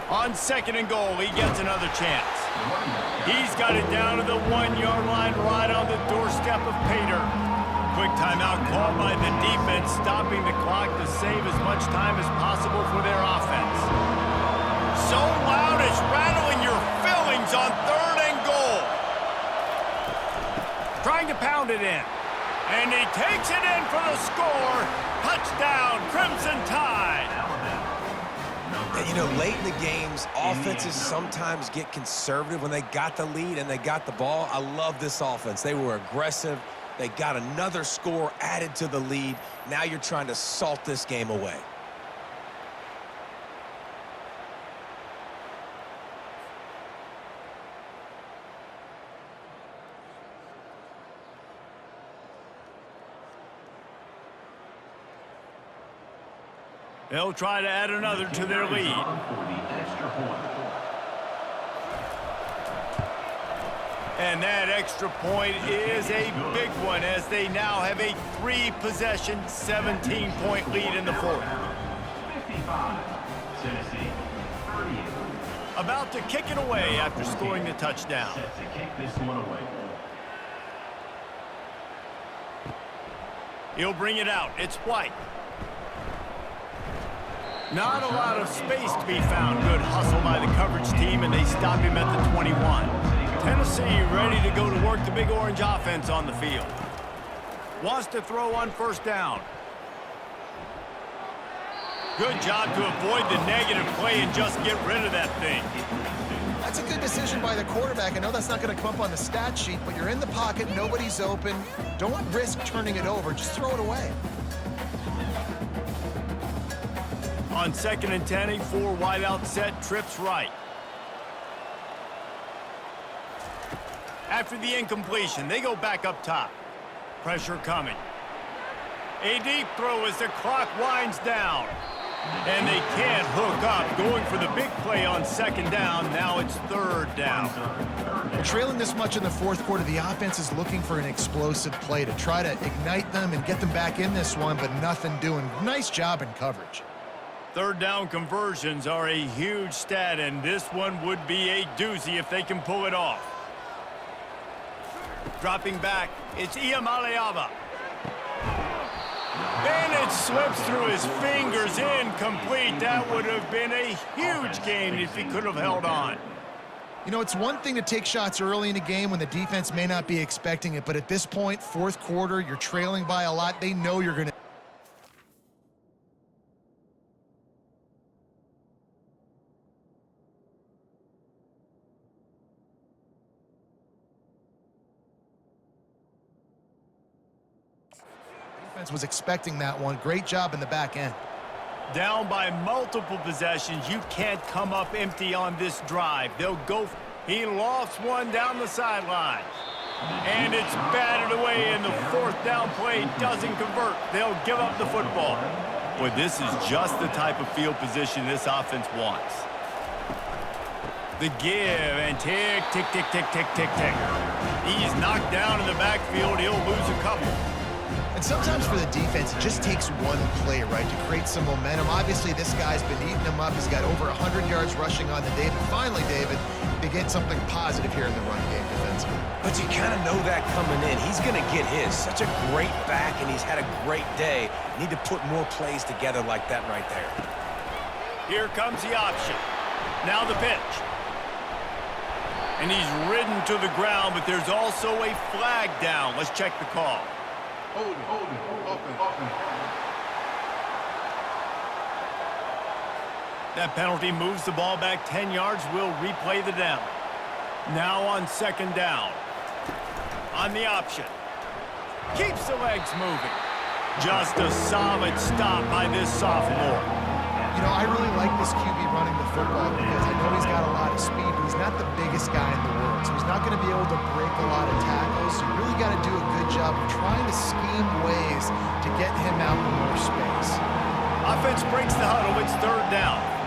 On 2nd and goal, he gets another chance. He's got it down to the 1-yard line right on the doorstep of Pater. Quick timeout called by the defense, stopping the clock to save as much time as possible for their offense. So loud it's rattling your fillings on 3rd and goal. Trying to pound it in. And he takes it in for the score. Touchdown, Crimson Tide. And, you know, late in the games, offenses sometimes get conservative when they got the lead and they got the ball. I love this offense. They were aggressive. They got another score added to the lead. Now you're trying to salt this game away. They'll try to add another to their lead. And that extra point is a big one as they now have a 3-possession, 17-point lead in the 4th. 55, Tennessee, 38. About to kick it away after scoring the touchdown. Set to kick this one away. He'll bring it out. It's White. Not a lot of space to be found. Good hustle by the coverage team, and they stop him at the 21. Tennessee ready to go to work the Big Orange offense on the field. Wants to throw on 1st down. Good job to avoid the negative play and just get rid of that thing. That's a good decision by the quarterback. I know that's not going to come up on the stat sheet, but you're in the pocket, nobody's open. Don't risk turning it over. Just throw it away. On 2nd and 10, a 4 wideout set, trips right. After the incompletion, they go back up top. Pressure coming. A deep throw as the clock winds down. And they can't hook up. Going for the big play on 2nd down. Now it's 3rd down. Trailing this much in the 4th quarter, the offense is looking for an explosive play to try to ignite them and get them back in this one, but nothing doing. Nice job in coverage. 3rd down conversions are a huge stat, and this one would be a doozy if they can pull it off. Dropping back, it's Iamaleava. And it slips through his fingers, incomplete. That would have been a huge gain if he could have held on. You know, it's one thing to take shots early in a game when the defense may not be expecting it, but at this point, 4th quarter, you're trailing by a lot. They know you're going to. Was expecting that one. Great job in the back end. Down by multiple possessions. You can't come up empty on this drive. They'll go. He lofts one down the sideline. And it's batted away, and the 4th down play doesn't convert. They'll give up the football. Boy, this is just the type of field position this offense wants. The give, and tick, tick, tick, tick, tick, tick, tick. He's knocked down in the backfield. He'll lose a couple. And sometimes for the defense, it just takes one play, right, to create some momentum. Obviously, this guy's been eating them up. He's got over 100 yards rushing on the day. But finally, David, they get something positive here in the run game defensively. But you kind of know that coming in. He's going to get his. Such a great back, and he's had a great day. Need to put more plays together like that right there. Here comes the option. Now the pitch. And he's ridden to the ground, but there's also a flag down. Let's check the call. Hold it, open. That penalty moves the ball back 10 yards. We'll replay the down. Now on second down. On the option. Keeps the legs moving. Just a solid stop by this sophomore. You know, I really like this QB running the football because I know he's got a lot of speed, but he's not the biggest guy in the world. So he's not going to be able to break a lot of tackles. So you really got to do a good job of trying to scheme ways to get him out in more space. Offense breaks the huddle. It's third down.